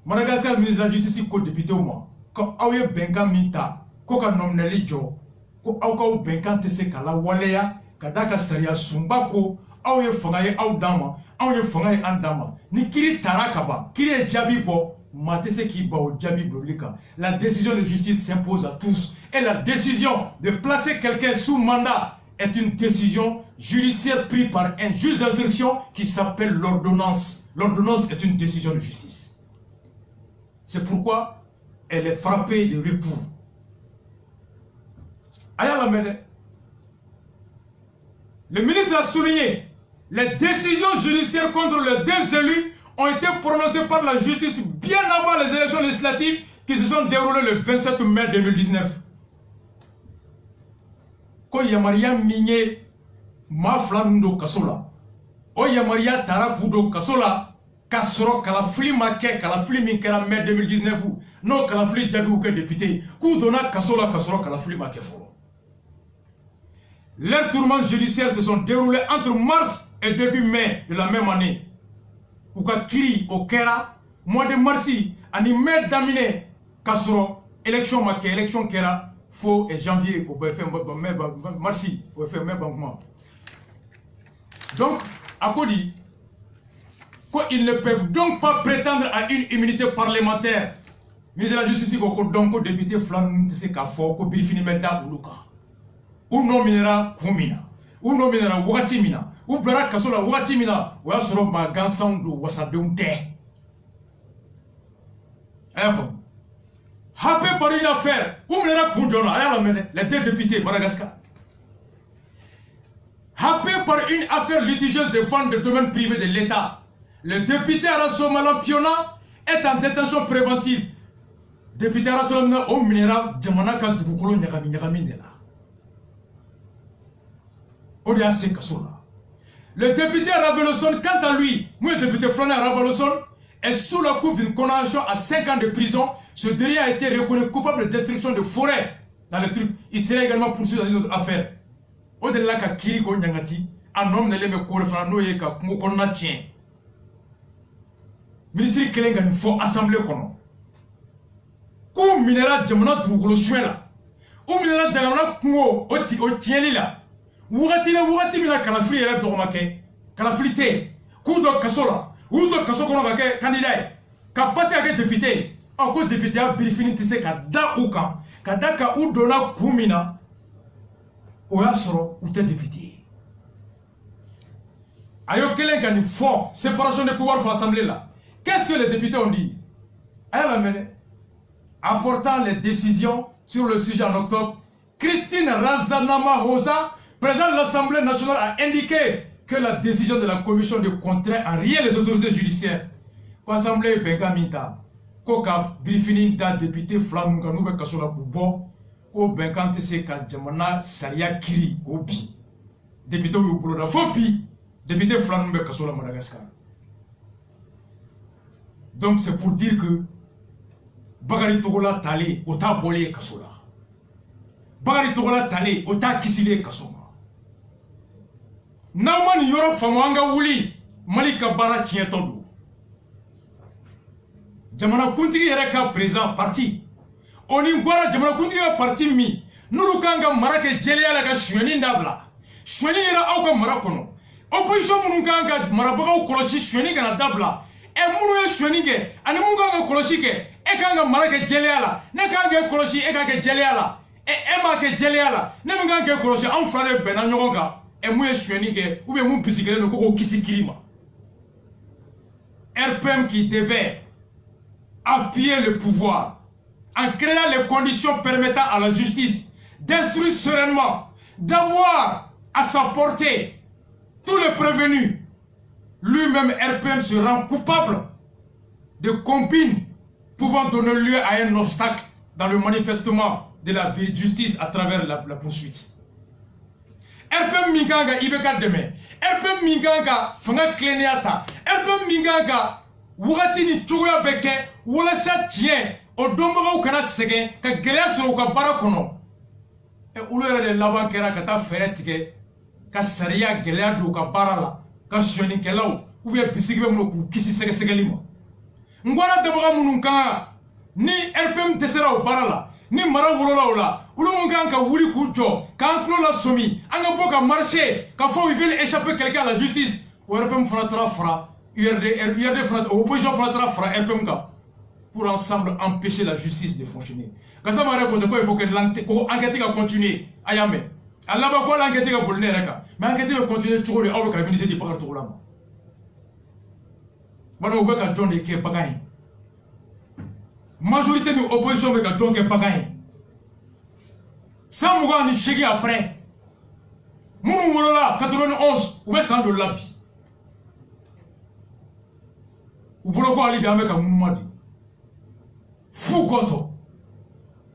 Madagascar, ministre de la Justice, ko député ou moi. Quand Aouye Benga Minta, Koka Nomneli Jo, Ko Aouka Benga Tese Kala Waleya, Kadaka Saria Sumbako, Aouye Fangaye Aoudama, Aouye Fangaye Andama, Nikiri Tarakaba, Kiri Djabibo, Matese Kiba ou Djabibo Lika. La décision de justice s'impose à tous. Et la décision de placer quelqu'un sous mandat est une décision judiciaire prise par un juge d'instruction qui s'appelle l'ordonnance. L'ordonnance est une décision de justice. C'est pourquoi elle est frappée de recours. Le ministre a souligné, les décisions judiciaires contre les deux élus ont été prononcées par la justice bien avant les élections législatives qui se sont déroulées le 27 mai 2019. Ko yamaria minye ma flamundo Kassola o yamaria tarapudo Kassola kasoro kalafli make kalafli min kera mai 2019 no kalafli jadu ke député ku donna Kassola kasoro kalafli make folo. Les tourments judiciaires se sont déroulés entre mars et début mai de la même année. Ou ka kiri au kera mois de mars ani mai d'aminé kasoro élection make élection kera faux et janvier pour faire merci pour faire mes banquements. Donc, à quoi dit ils ne peuvent donc pas prétendre à une immunité parlementaire. Mais la justice, donc, député Flan, c'est qu'à fort, qu'on bifini menda ou luka. Ou non minera kumina. Ou non minera watimina. Ou blara Kassola watimina. Ou ya soro magansandu wasadunte. Enfin. Happé par une affaire, où les deux députés Madagascar. Happé par une affaire litigieuse de vente de domaine privé de l'État, le député Arasso Malampiona est en détention préventive. Député Arasso Malampiona, au minéral, Djamanaka Dukolo Nyagaminela. Odiase Kassola. Le député Raveloson, quant à lui, moi, le député Flana Raveloson, est sous la coupe d'une condamnation à 5 ans de prison. Ce dernier a été reconnu coupable de destruction de forêt dans le truc. Il serait également poursuivi dans une autre affaire. Au-delà de Kiriko Nyangati, un homme ne l'aime pas faire ka Mokona tient. Ministre Kelenga, il faut assembler. ko minera jamana dugukolo suɲɛ la o minera jamana kungo o tiɲɛli la wagati min na kalafili yɛrɛ dɔgɔma kɛ kalafili tɛ k'u dɔ kaso la u y'u to kaso kɔnɔ ka kɛ candidat ye ka pase ka kɛ député ye ko député ya birifini tɛ se ka da u kan ka da ka u donna kun min na o y'a sɔrɔ u tɛ député ye a y'o kelen ka nin fɔ séparation des pouvoirs fɔ assemblée la qu'est-ce que les députés ont dit a y'a lamɛn dɛ apportant les décisions sur le sujet en octobre Christine Razanama Hosa, présidente de l'Assemblée nationale, a indiqué que la décision de la commission ne contraint en rien les autorités judiciaires. L'Assemblée Benga Minta, Koka Brifini da député Flanou Ganoube Kasola Poubo, Ko Benga Tese Kadjamana Saria Kiri, Obi. Député Ouboula Fobi, député Flanou Kasola Madagascar. Donc c'est pour dire que Bagari Togola Tali, Ota Bolé Kasola. Bagari Togola Tali, Ota Kisile Kasoma. Naman yoro famanga wuli Malika Bara Tietodo. Jamana Kuntigi Yereka présent parti. Oni Gwara Jamana Kuntigi parti mi. Nulukanga Marake Jelia la Shweni Ndabla. Shweni Yera Auka Marakono. Opposition Munukanga Marabaga Koloshi Shweni Kana Dabla. E Munu Shweni ke, Animunga Koloshi ke, Ekanga Marake Jelia la, Nekanga Koloshi Ekake Jelia la, Emma ke Jelia la, Nemanga Koloshi, Amfrade Benanyoga. Et moi je suis niqué ou bien mon psychiatre le coco qui s'écrime. RPM qui devait appuyer le pouvoir en créant les conditions permettant à la justice d'instruire sereinement, d'avoir à sa portée tous les prévenus. Lui-même RPM se rend coupable de combines pouvant donner lieu à un obstacle dans le manifestement de la justice à travers la poursuite. RPM Minganga Ibeka Deme, RPM Minganga Fanga Kleniata, RPM Minganga Wugatini Chuya Beke, Wulasa Tien, Odombo Kana Segen, Kagelas Roka Barakono. Et Ulera de Labankera Kata Ferretike, Kasaria Geleado Kabarala, Kashoni Kelau, ou bien Pisigamo Kisi Segelimo. Ngwara Debra Mununka, ni RPM Tessera au Barala. Ni mara wolola ola ulumunga ka wuli kujo ka antlo la somi anga boka marcher ka faut ils veulent échapper quelqu'un à la justice ou RPM fera fra URD fera opposition fera fra RPM ka pour ensemble empêcher la justice de fonctionner quand ça m'a raconté quoi il faut que l'enquête va continuer ayame Allah ba ko l'enquête va bolner reka mais enquête va continuer toujours le haut cabinet de Bakar Togola bano ba ka donner ke bagay majorité de l'opposition avec un don qui est pas gagné. Sans mourir ni chéri après. Mounou Wolola, 91, ou bien sans de l'habit. Ou pour le coup, aller avec un mounoumadi. Fou goto.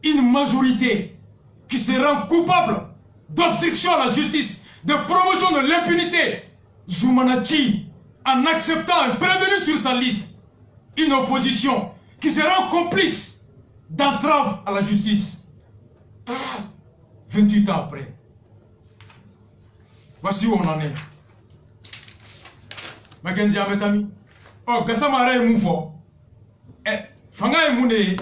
Une majorité qui se rend coupable d'obstruction à la justice, de promotion de l'impunité. Zoumanachi, en acceptant un prévenu sur sa liste. Une opposition qui seront complices d'entrave à la justice. 28 ans après. Voici où on en est. Mackenzie Ametami. Oh, Gassamara est moufo. Fanga est mouné.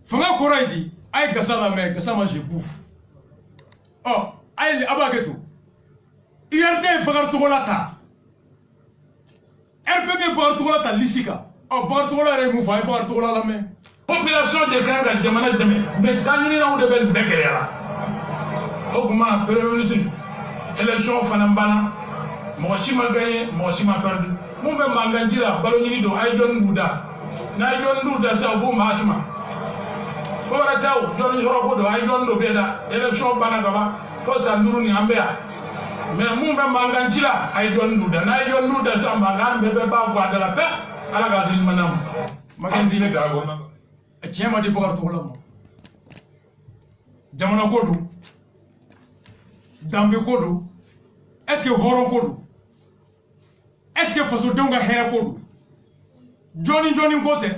Fanga Kora dit. Aïe Gassama me, Gassama je bouffe. Oh, aïe Abageto. IRD Bagartolata. RPM Bagartolata Lissika. Oh, Bartola est mouffa, et Bartola la main. Population de Ganga, Jamana de Deme, mais Tanina ou de Bel Bekerera. Augment, Premier ministre, élection Fanambana, Moshima gagné, Moshima perdu. Moumbe Manganjila, Balonido, Aydon Bouda. Naydon Bouda, c'est un bon machima. Oratao, Johnny Robodo, Aydon Nobeda, élection Banagaba, Fosa Nuruni Ambea. Mais Moumbe Manganjila, Aydon Bouda, Naydon Bouda, Sambangan, Bebe Bagua de la paix. Ala gadrin manam Mackenzie ne gago tiens ma di Bakar Togola mo jamana kodu dambe kodu est-ce que horon kodu est-ce que faso donga hera kodu Johnny côté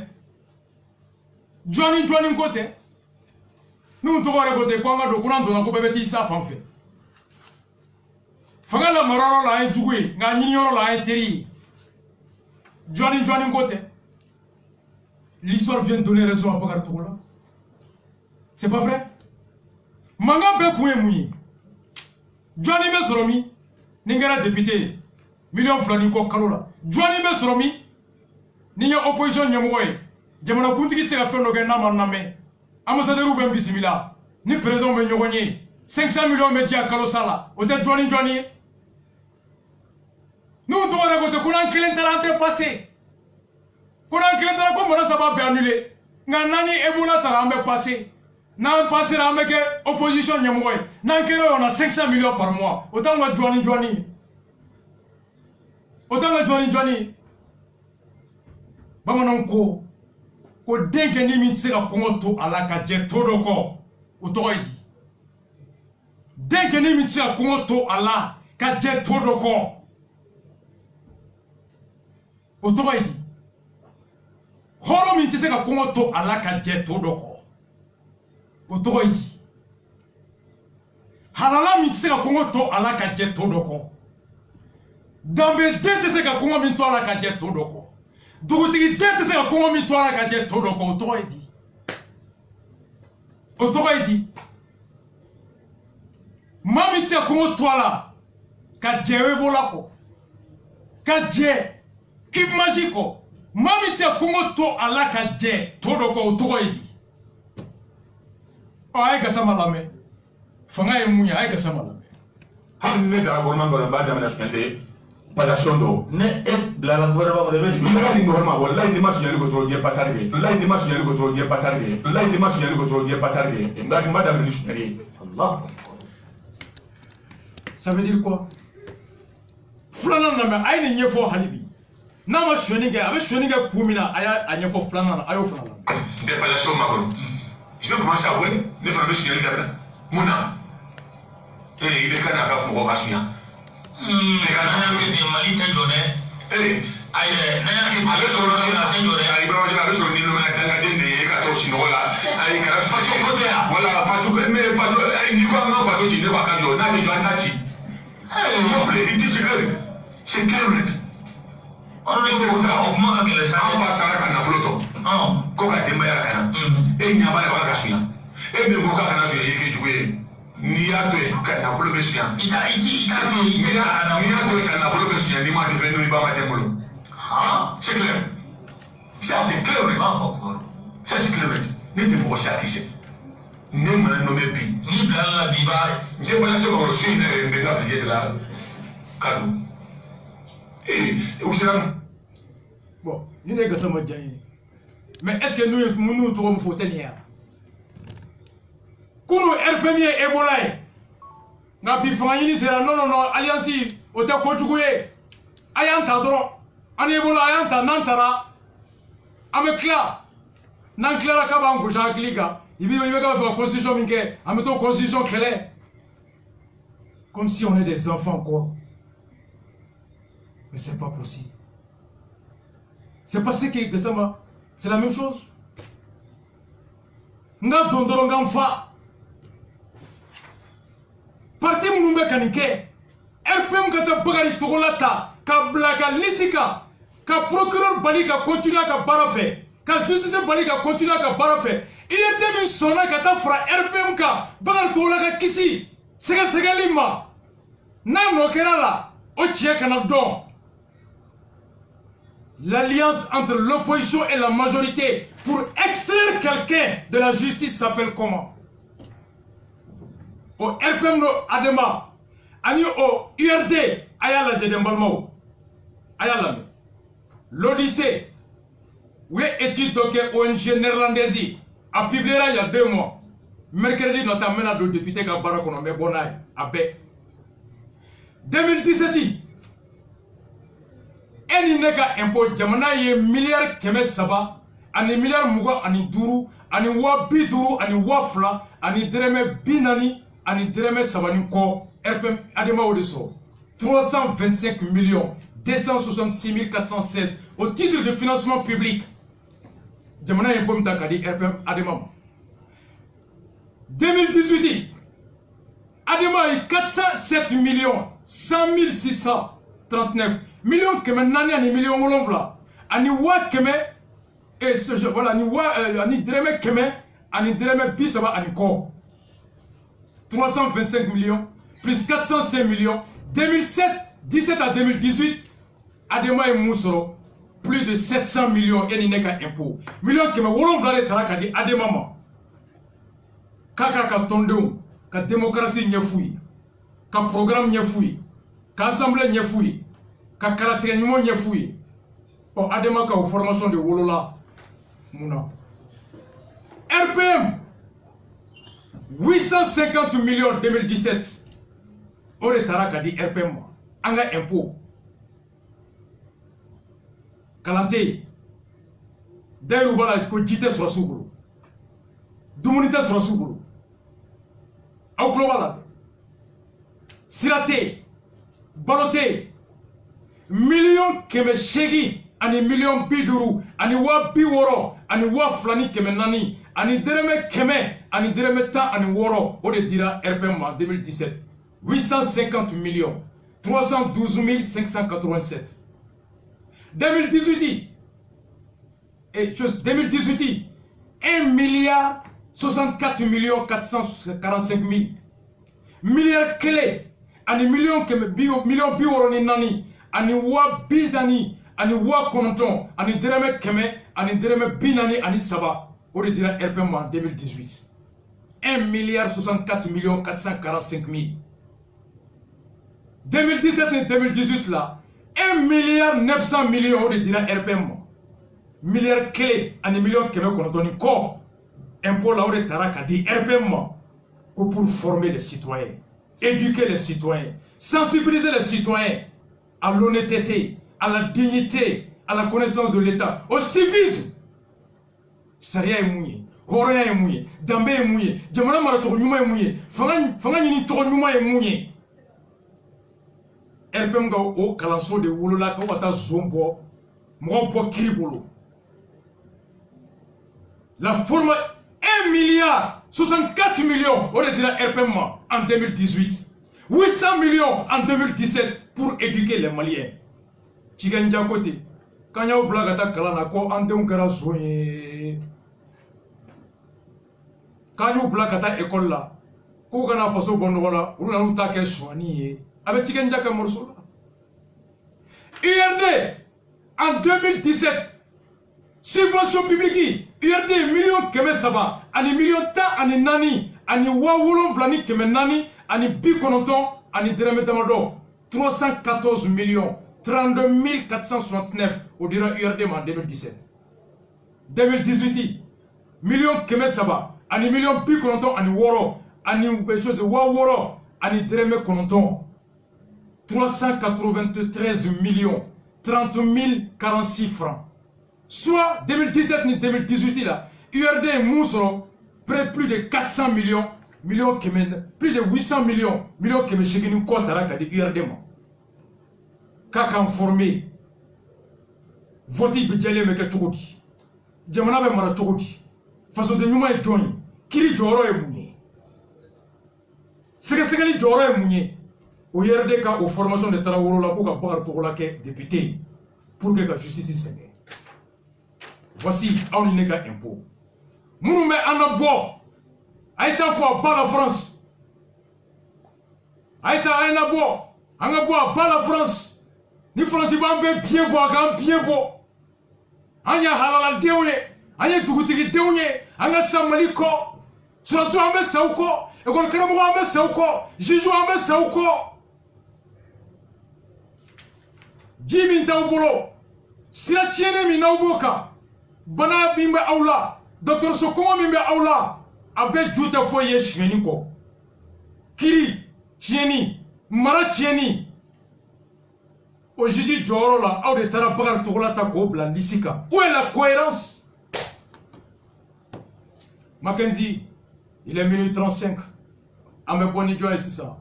nous to gore côté ko ngado kunando na ko bebeti sa fanfe fangala maroro la en jugui nga nyoro la en teri Johnny côté. L'histoire vient de donner raison à Bakar Togola. C'est pas vrai? Manga Bekoué Mouye. Johnny Mesromi, Ningara député, million Flaniko Kalola. Johnny Mesromi, Nia opposition Yamoy, Jamana Kuntiki se la fait no nama name. Ambassadeur Ruben Bissimila, ni président Benyogoni, 500 millions de médias Kalosala, au de Johnny. Nous devons raconter qu'on a un clientèle passé. Qu'on a un clientèle comme ça va bien annuler. Nani Ebola Tarambe passé. N'a passé la mec opposition Yamoy. On a 500 millions par mois. Autant que Johnny. Autant que Johnny. Bamanonko. Ko denke ni mi tsira kongoto alaka je todoko. Utoidi. Denke ni mi tsira kongoto ala ka je todoko. Utoidi. Horo mi tsira kongoto ala ka je todoko. Utoidi. Halala mi tsira kongoto ala ka je todoko. Dambe dente tsira kongo mi to ala ka je todoko. Dugutigi tete se ka kongo mi toara ka je todo ko otoidi mami tia kongo toala ka jewe bolako ka je kip magico mami tia kongo to ala ka je todo ko otoidi ay ka sama lame fanga e munya ay ka sama lame hamne da gorman go ba da mena spende pada sondo ne la gouvernement de bêche ni gouvernement wallahi ni machine ni gotro die patarge wallahi ni machine ni gotro die patarge wallahi ni machine ni gotro die patarge ngaki madame missionnaire Allah ça veut dire quoi flana na me ay ni nyefo halibi na ma shoninga avec shoninga kumina aya anyefo flana na ayo flana de pada so ma ko je vais commencer à voir ne faire missionnaire d'abord mona il est kana ka fugo kasunya Mali Tanjone. Aïe, avec son nom, avec son nom, voilà, parce que mais parce que il faut non parce que tu ne vas pas dire, n'a pas dit. C'est clair. On est au moins que les gens passent à la canne à flottant. Non, quoi que des meilleurs cannes. Et il n'y a pas de vacation. Et même au cas où il y a joué. Ni ya to kana folo besuya ita to ni ya to kana folo besuya ni ma defendo ni ba ma demolo ah c'est clair ça c'est clair ça c'est clair ni te mo sa kise ni ma no me bi ni bla la bi ba ni te bala se ko so ni ne ga bi de la kadu usram bon ni ne ga sama jayi mais est-ce que nous to mo faut tenir Kunu RPM Ebola na bifangini sera non alliance o te ko juguye ayanta doro an Ebola ayanta nantara ame kla nan klara ka ban ko jankliga ibi ka fa constitution minke ame to constitution claire comme si on est des enfants quoi mais c'est pas possible c'est passé que ça c'est la même chose nga dondoro ngamfa parti Moumbe Kanike, RPM Kata Bagari Togolata, Ka Blaka Lisika, Ka procureur Balika continue à Barafe, Ka justice Balika continue à Barafe. Il était mis son Kata Fra RPM Ka Bagari Togolaka Kisi, Sega Lima, Namo Kerala, Ochia Canadon. L'alliance entre l'opposition et la majorité pour extraire quelqu'un de la justice s'appelle comment? Au RPM no Adema, ani au URD, ayala de Dembalmao, ayala. L'Odyssée, où est étude d'ONG néerlandaise, a publié il y a 2 mois. Mercredi, notre amène de député Kabara Konome Bonaï, à Bé. 2017, elle n'est qu'à impôt, Jamana y est milliard Kemes Saba, ani milliard Muga, ani Duru, ani Wabi Duru, ani Wafla, ani Dreme Binani. Ani Dreme Sabani Ko, RPM Adema Odeso, 325 266 416 au titre de financement public. Jamana Yempom Takadi, RPM Adema. 2018, Adema a eu 407 100 639 millions que maintenant ani millions wolonvla. Ani wa keme et ce voilà ani wa ani Dreme keme ani dërëmɛ 30 ani kɔ 325 millions plus 405 millions 2017 à 2018 Adema ye mun sɔrɔ plus de 700 millions et ni ne ka impôt millions kɛmɛ 7 de tara ka di Adema ma k'a ka tɔndenw ka démocratie ɲɛf'u ye ka programme ɲɛf'u ye ka assemblée ɲɛf'u ye ka kalatigɛ ɲuman ɲɛf'u ye ɔ Adema ka o formation de wolola mun na RPM 850 millions 2017 o de tara ka di RPM ma an ka impôt kalante dayiru b'a la ko ji tɛ sɔrɔ su bolo dumuni tɛ sɔrɔ su bolo aw tulo b'a la sira tɛ yen balo tɛ yen miliyɔn 800 ani miliyɔn 50 ani 60 ani 2,400 ani dërëmɛ 100 ani dërëmɛ 16 o de dira RPM en 2017 850 millions 312 587 2018 1 milliard 64 millions 445 000 milliard clé ani million million 64 ani 240 ani 9 ani dërëmɛ 100 ani dërëmɛ 40 ani 3 o de dira RPM en 2018 1 milliard 64 millions 445 000 2017 et 2018 là 1 milliard 900 millions o de dira RPM milliard clé ani million 900 ni ko impôt là o de tara ka di RPM ko pour former les citoyens éduquer les citoyens sensibiliser les citoyens à l'honnêteté à la dignité à la connaissance de l'État au civisme sariya ye mun ye hɔrɔnya ye mun ye danbe ye mun ye jamana maracogo ɲuman ye mun ye fanga ɲini tɔgɔ ɲuman ye mun ye RPM ka o kalanso de wolola k'o ka taa zon bɔ mɔgɔw bɔ kiri bolo la forme 1 milliard 64 millions o de dira RPM en 2018 800 millions en 2017 pour éduquer les Maliens cikɛ n ja ko ten k'an y'aw bila ka taa kalan na ko an denw kɛra zon ye k'an y'u bila ka taa école la k'u kana faso bɔ nɔgɔ la olu nan'u ta kɛ suwani ye a bɛ cikɛ n ja ka morceau la URD en 2017 subvention publique URD million 300 ani million 10 ani 4 ani 7,400 ani 90 ani dërëmɛ damadɔ 314 millions 32 469 au dira URD en 2017 2018 million 300 ani million 90 ani 6 ani 6 ani dërëmɛ 9 393 millions 30 046 francs soit 2017 ni 2018 là URD Moussoro près plus de 400 millions plus de 800 millions que chez nous compte à la URD k'a formé voter bijale me ka togodi jamana be mara togodi façon de ñuma e joni kiri joro e munye sege joro e munye o URD ka o formation de tarawolo la pour ka bakar togola ke député pour que la justice s'engage. Voici on n'est qu'un impôt. Nous mais en abord a été fois par la France. A été en abord par la France. Ni France va bien boire, bien boire. Anya halal deouye, anya tukutiki deouye, anya samaliko. Sur la soirée, c'est au corps. Et quand le caramo c'est au corps. Jiju c'est au corps. Jimmy Taubolo. Si la tienne mi nauboka. Bana bimbe aula. Docteur Sokoma bimbe aula. Abe juta foye chweni ko. Kiri, tieni, mara tieni. Au Jiji Joro là, au de Tarabagar Tourlata Kobla, Lissika. Où est la cohérence? Mackenzie, il est minuit 35. Ame Boni Joy, c'est ça.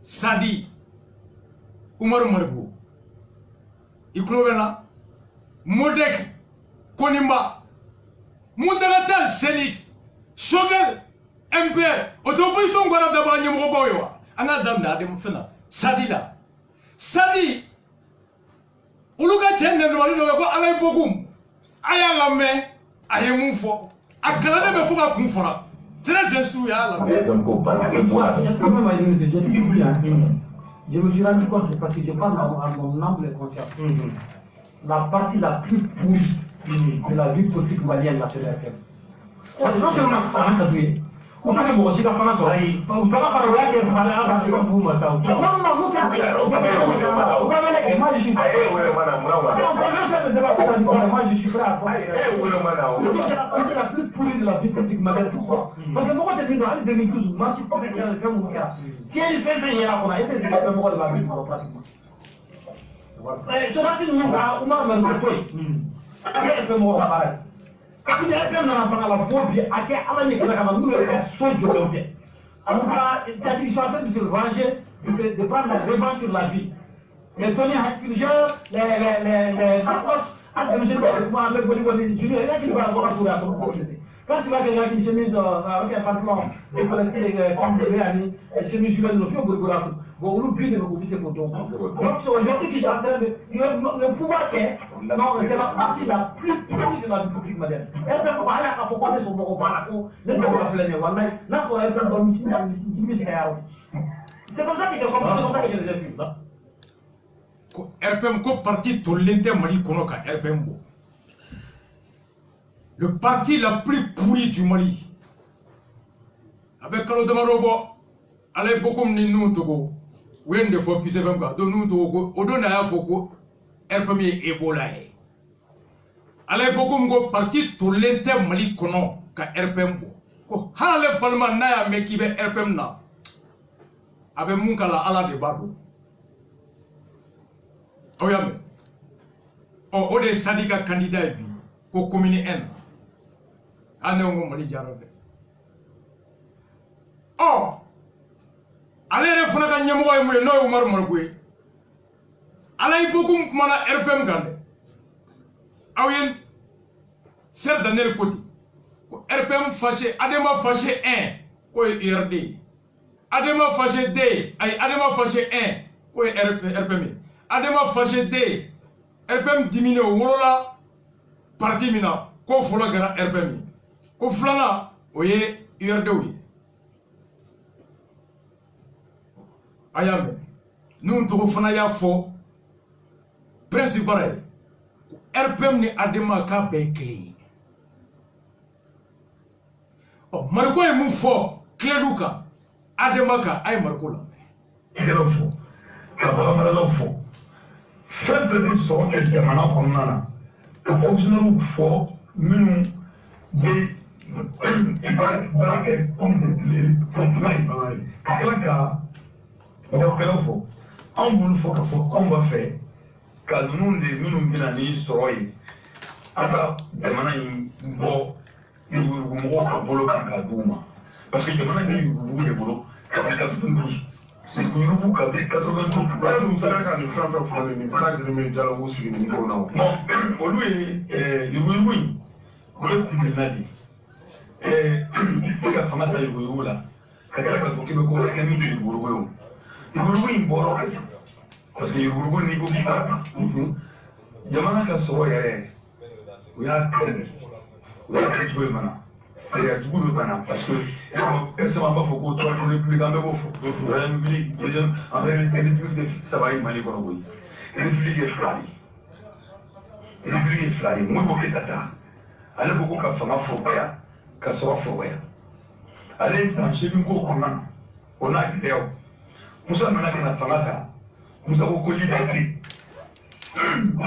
Sadi, Oumar Marbo. Il là. Modek, Konimba. Moudalatal, Selik. Shogel, MP. Autoposition, Guara d'abord, Yamroboyo. Anadamna, Demfena. Sadi là. Sadi uluka tende no wali no ko alay bokum aya lamme aye mufo a galade me fuga kun fora très instruit à la je me suis rendu compte, c'est parce que je parle à mon humble conscience. La partie la plus pourrie de la vie politique malienne, c'est la RPM. Parce que non seulement ça a tué, on a des mots aussi qui ont fait on va pas parler de ça, on va vous mater. Non, moi je suis prêt. Moi je suis prêt à c'est la partie la plus pourrie de la vie politique malienne. Pourquoi? Parce que moi, depuis 2012, moi, je suis si elle fait venir à la c'est le moment de la vie pratiquement. C'est nous, on a même toi. Elle fait mort pareil. Quand il y a quelqu'un dans la phobie, à qui à la nique la nous le fait de l'objet. En tout cas, ils sont en train de se venger, de prendre la revanche sur la vie. Les Tony Hatfield, les Marcos, quand tu vas quelqu'un qui se met avec un pantalon et collecter comme des amis, et se met sur le feu pour bon, on oublie de me couper pour ton. Donc, c'est aujourd'hui qui est en train de. Le pouvoir est. Non, c'est la partie la plus proche de la vie publique moderne. Elle peut parler à propos de son bon parcours, ne peut pas planer. Là, pour être dans le c'est comme ça qu'il est comme ça que je les ai vus. RPM ko parti tolente Mali kono ka RPM bo. Le parti la plus pourri du Mali. Avec Kalo Damarobo, allez beaucoup ni nous togo. Oui, ne faut plus se faire donc nous togo. Odo na ya foko RPM Ebola. Allez beaucoup ngo parti tolente Mali kono ka RPM bo. Ko hale palma na ya mekibe RPM na. Abe munkala ala de bado. Oyame. O ode sadika candidat bi ko commune N. Ane ngo Mali jarabe. Oh. Ale refuna ka nyemo way moy no Umar Margoy. Alay bokum mana RPM gande. Awen ser Daniel Koti. RPM fâché, adema fâché 1 ko IRD. Adema fâché D, ay adema fâché 1 ko RPM. Adema fâché D. RPM diminué wolola parti mina ko fola gara RPM. Ko flana oye URD wi. Ayame. Nous to fana ya fo principal RPM ni adema ka be kli. Oh Marco e mu fo Kleduka adema ka ay Marco la. Idelo fo. Ka ba mara lo fo. Sempre di so che jamana konnana. Ka fonctionnaire fo minu de barake comme les fonctionnaires. Ka Pelofo, on vous faut qu'on va faire, car nous venons ni soroy. Alors, demandant une bon, nous vous bolo kadouma. Parce que demandant ni vous le bolo, car il a tout une bouche. C'est que nous vous cadrez 80 jours. Nous savons quand nous faisons pour les ménages de mes dialogues sur le niveau now. Bon, au lieu, il will win. Vous le pouvez l'aider. Il faut que la femme aille au là. Quand elle va continuer à courir, elle est au boulot. Yurugui boro parce que yurugui ni ko biba jamana ka so yare ya kene ya kene mana ya tugu bana parce que est-ce ma ba foko to le plus gambe bo foko république deuxième en réalité république ça va y mali ko boy république est flari mo ko ketata ala ko ka fama foko ya ka so foko ya ale ta shebi ko kona ona ideo Musa nana kana fangata Musa ko koli dati ko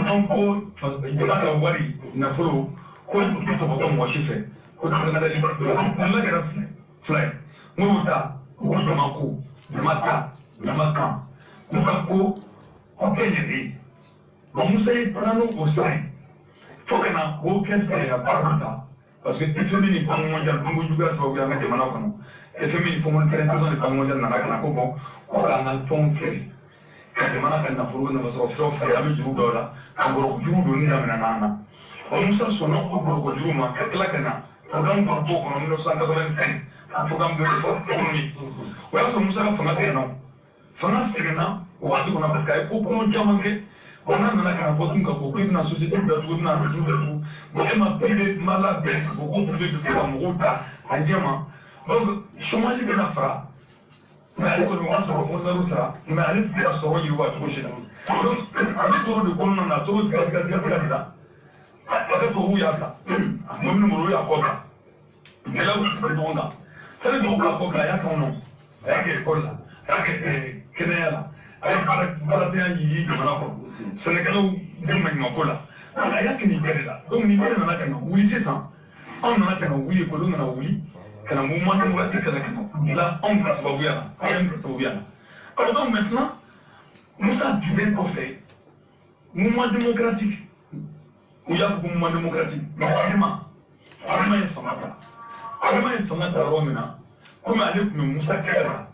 jama wari na folo ko to ko mo shife ko to na dali Allah gara fly muta ko maka muka ko okene Musa yi prano ko sai fokana ko kente ya parata parce que ifemi ni ko mo jar dungu juga to ga ngade mana kono ifemi ni ko mo tere to ni ko mo jar nana kana ko bon Ora na tonke ka demana ka na furu na so so fa ya mi juru dola ka goro juru do ni na nana o musa so no ko goro juru ma ka kala kana o dan ko ko no no sa ka ba ni ko gam do fo ko ni o ya so musa ka fanga te no fanga te na o wa ko na ka ko ko mo jamange On a un vote pour que la société de tout, mais m'a payé malade beaucoup de choses de mon route à diamant. Donc, chômage de la fra, mais elle commence à reprendre ça, mais elle est à sauver le vote prochain. Donc, avec tout le monde, on a tout le monde là. Avec tout le monde, mon numéro est à Coca. Mais là, c'est bon là. C'est le bon à Coca, il y a ton nom. Avec l'école là, avec Kenella, avec Balatéa Yidi, Sénégalais, du là. Il y a qu'une idée là. Donc, l'idée, on a qu'un oui, c'est ça. On a qu'un oui, et on a oui. Qu'un mouvement démocratique, là, on va se voir. Alors, donc, maintenant, nous avons du bien pour faire. Mouvement démocratique. Où il y a beaucoup de mouvements démocratiques. Mais vraiment, il y a son maintenant. Comme avec le Moussa Kera,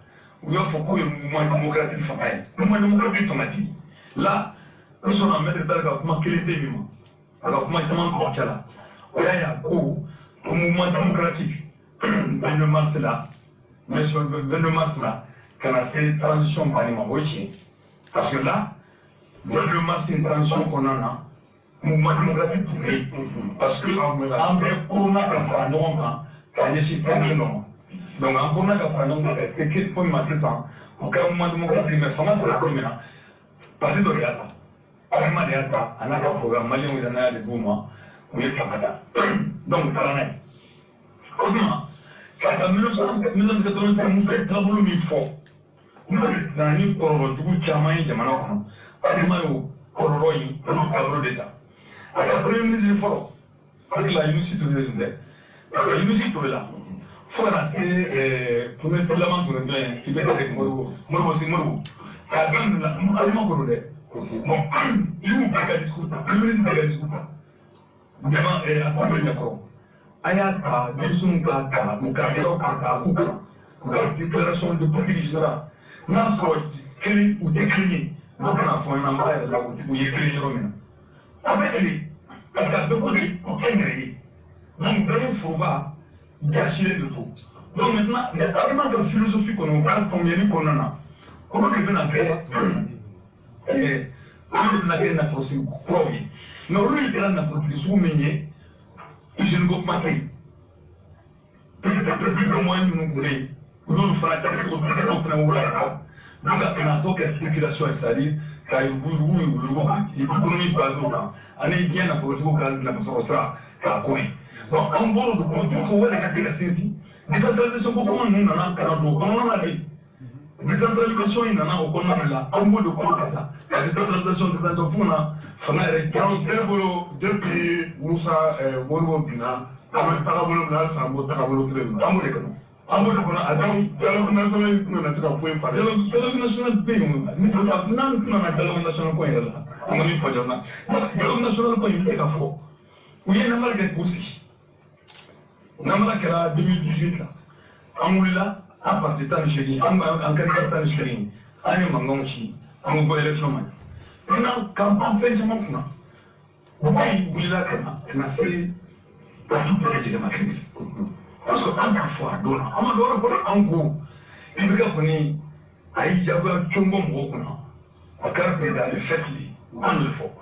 où il y a beaucoup de mouvements démocratiques. Mouvement démocratique, on a dit. Là, nous sommes en mettre dans le qualité du monde. Alors, comment est-ce qu'on va là? Il y a un mouvement démocratique. Le mars là, mais sur le mars là, qu'on a fait transition par les Marocains. Parce que là, le mars, c'est une transition qu'on en a. Mouvement démocratique pour lui. Parce que en Corona, on a un système de normes. Donc en Corona, c'est qu'il faut mettre ça. Pour qu'un mouvement démocratique, mais comment c'est la commune? Parce que de l'État, on a un programme malien où il y en a des mouvements, où il y a Canada. Donc, ça l'en est. Comment? En 1983, nous avons travaillé mis fort. Nous avons eu pour le tout Tchamaï, Jamano, Alimayo, Koroi, le tableau d'État. Après, nous avons fort. Avec la université de l'État. La université de l'État. Il faut arrêter pour mettre l'amant pour le bien, qui met avec Moro, c'est Moro. La gamme de l'aliment pour le bon, il vous plaît à discuter, il vous plaît à discuter. Devant et à quoi il y a quoi? Ayata, Dissunga, Mukadeo, la déclaration de politique générale. N'a pas créé ou décliné. Donc, on a fait un embrayage là où il y a créé Romain. Avec lui, parce qu'il y a beaucoup de créés. Donc, il faut pas gâcher de tout. Donc, maintenant, il y a tellement de philosophie qu'on a, combien qu'on en a. Comment il veut en créer? Et, il veut en créer un procès premier. Mais lui, il a un procès sous-meunier. Je ne peux pas faire. Peut-être que moi, nous voulons. Nous faisons la donc, on a donc une spéculation installée, car il l'économie basée au temps. On est bien à côté de la personne sera à Corée. Donc, en gros, on peut voir les catégories. Décentralisation, comment nous, on a un canal, on a dit. Décentralisation, il y en a au Congo là, en gros de Congo là. La décentralisation des entreprises, on a depuis Moussa, Mono Bina, on a parabolo là, ça m'a parabolo très bien. Ambo de Kona, dialogue national, nous n'avons pas pu faire. Dialogue national, nous n'avons pas dialogue national point là. On a mis pas jamais. Dialogue national point, il est à fond. Oui, il y a un mal de poussé. Namara kera 2018 là. Amoula, à partir de Tancheri, en candidat Tancheri, à une mangonchi, à mon élection. Maintenant, campagne fait du monde. Oui, il a fait la toute de ma crise. Parce que fois, en gros, il veut qu'on aille jaguar chumbo mokuna. A caractère de fait, on le faut.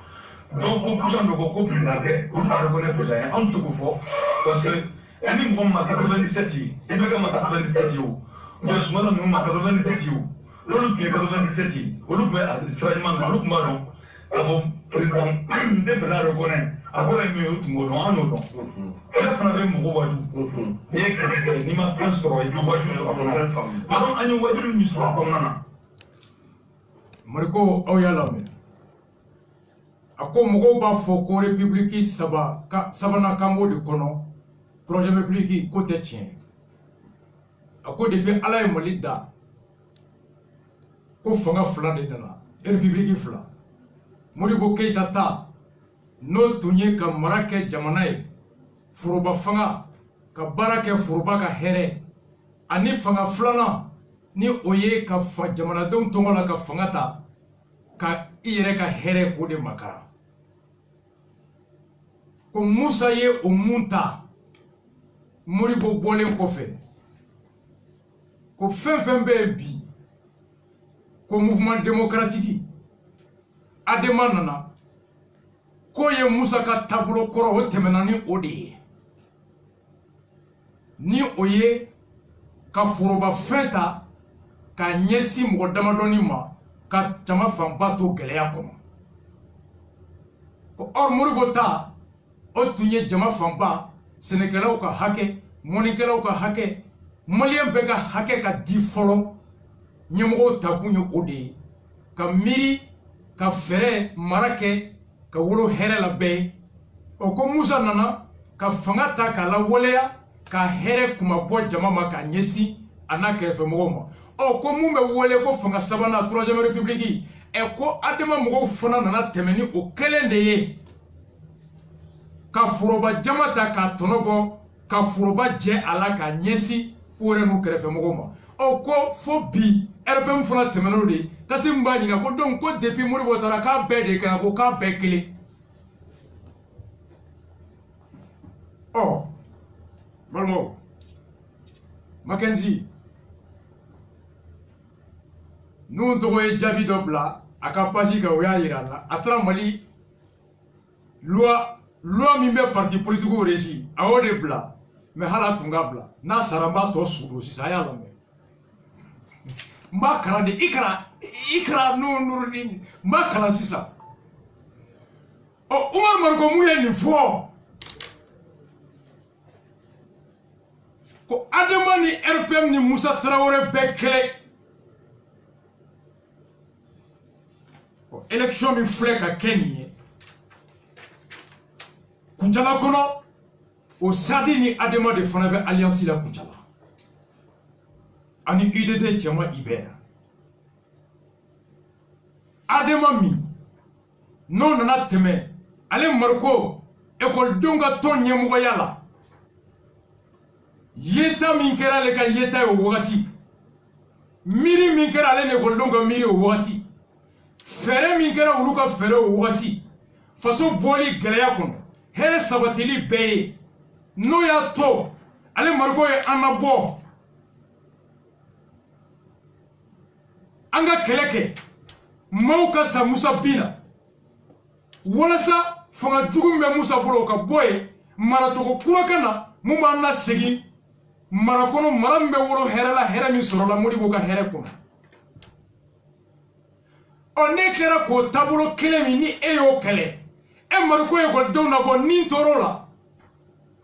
Donc, pour ça, nous avons compris la guerre, on va reconnaître que c'est un tout fort. Parce que, il y a 97 il y a 97 jours. Je suis là, nous avons 97 jours. L'autre qui est 97 l'autre qui est traitement, l'autre marron. Alors, président, dès que là, reconnaît. Après, il y a un autre mot, un autre. Et là, on avait mon gros wajou. Il y a quelqu'un qui m'a transformé, il y a un wajou sur la femme. Alors, il y a un wajou sur la femme. Mariko, au yalame. Ako mogo ba foko république sabana kambo de kono. Troisième république côté tien. Ako depuis ala molida. Ko fanga fla de dana. République fla. Moribo Keita ta. No tunye ka marake jamanaye. Furuba fanga ka barake furuba ka here ani fanga flana ni oye ka jamana dum tongola ka fanga ta ka ire ka here ko de makara ko Musa ye o munta Moribo bolen ko fe ko fen be bi ko mouvement démocratique Adema nana ko ye Musa ka tablo koro o tɛmɛna ni o de ye ni o ye ka foroba fɛn ta ka ɲɛsi mɔgɔ damadɔni ma ka jama fanba to gɛlɛya kɔnɔ ko or Modibo ta o tun ye jama fanba sɛnɛkɛlaw ka hakɛ mɔnikɛlaw ka hakɛ maliyɛn bɛɛ ka hakɛ ka di fɔlɔ ɲɛmɔgɔw ta kun ye o de ye ka miiri ka fɛrɛ mara kɛ ka wolo hɛrɛ la bɛɛ o ko Musa nana ka fanga ta k'a lawaleya ka hɛrɛ kuma bɔ jama ma ka ɲɛsin a n'a kɛrɛfɛmɔgɔw ma o ko mun bɛ wele ko fanga sabanan 3e république ko Adema mɔgɔw fana nana tɛmɛ ni o kelen de ye ka foroba jama ta k'a tɔnɔ bɔ ka foroba jɛ a la ka ɲɛsin u yɛrɛ n'u kɛrɛfɛmɔgɔw ma o ko fo bi RPM fana tɛmɛn'o de Kasim b'a ɲininka ko donc ko depuis Modibo taara k'a bɛɛ de kɛra ko k'a bɛɛ kelen balimaw Mackenzie n'u tɔgɔ ye jaabi dɔ bila a ka page kan o y'a yira a la a taara Mali loi min bɛ parti politique régi a y'o de bila mais hala tun ka bila n'a sara n b'a tɔ sudo sisan a y'a lamɛn n b'a kalan de ikra Nuruddin n b'a kalan sisan Umar Mariko mun ye nin fɔ ko Adema ni RPM ni Musa Traoré bɛɛ kɛlɛ élection min filɛ ka kɛ nin ye Kucala kɔnɔ o Sadi ni Adema de fana bɛ alliance la Kucala ani UDD cɛma Ibɛr Adema min n'o nana tɛmɛ ale Mariko écoledenw ka tɔn ɲɛmɔgɔya la yeta min kɛra ale ka yeta ye o wagati miiri min kɛra ale ni écoledenw ka miiri o wagati fɛrɛ min kɛra olu ka fɛrɛ o wagati faso bɔli gɛlɛya kɔnɔ hɛrɛ sabatili bɛɛ ye n'o y'a to ale Mariko ye an labɔ an ka kɛlɛ kɛ maaw ka sa Musa bin na walasa fanga jugu min bɛ Musa bolo o ka bɔ yen maracogo kura ka na mun b'an lasegin mara kɔnɔ mara min bɛ wolo hɛrɛ la hɛrɛ min sɔrɔla Modibo ka hɛrɛ kɔnɔ ne kɛra k'o taabolo kelen min ni e y'o kɛlɛ Mariko écoledenw nabɔ nin tɔɔrɔ la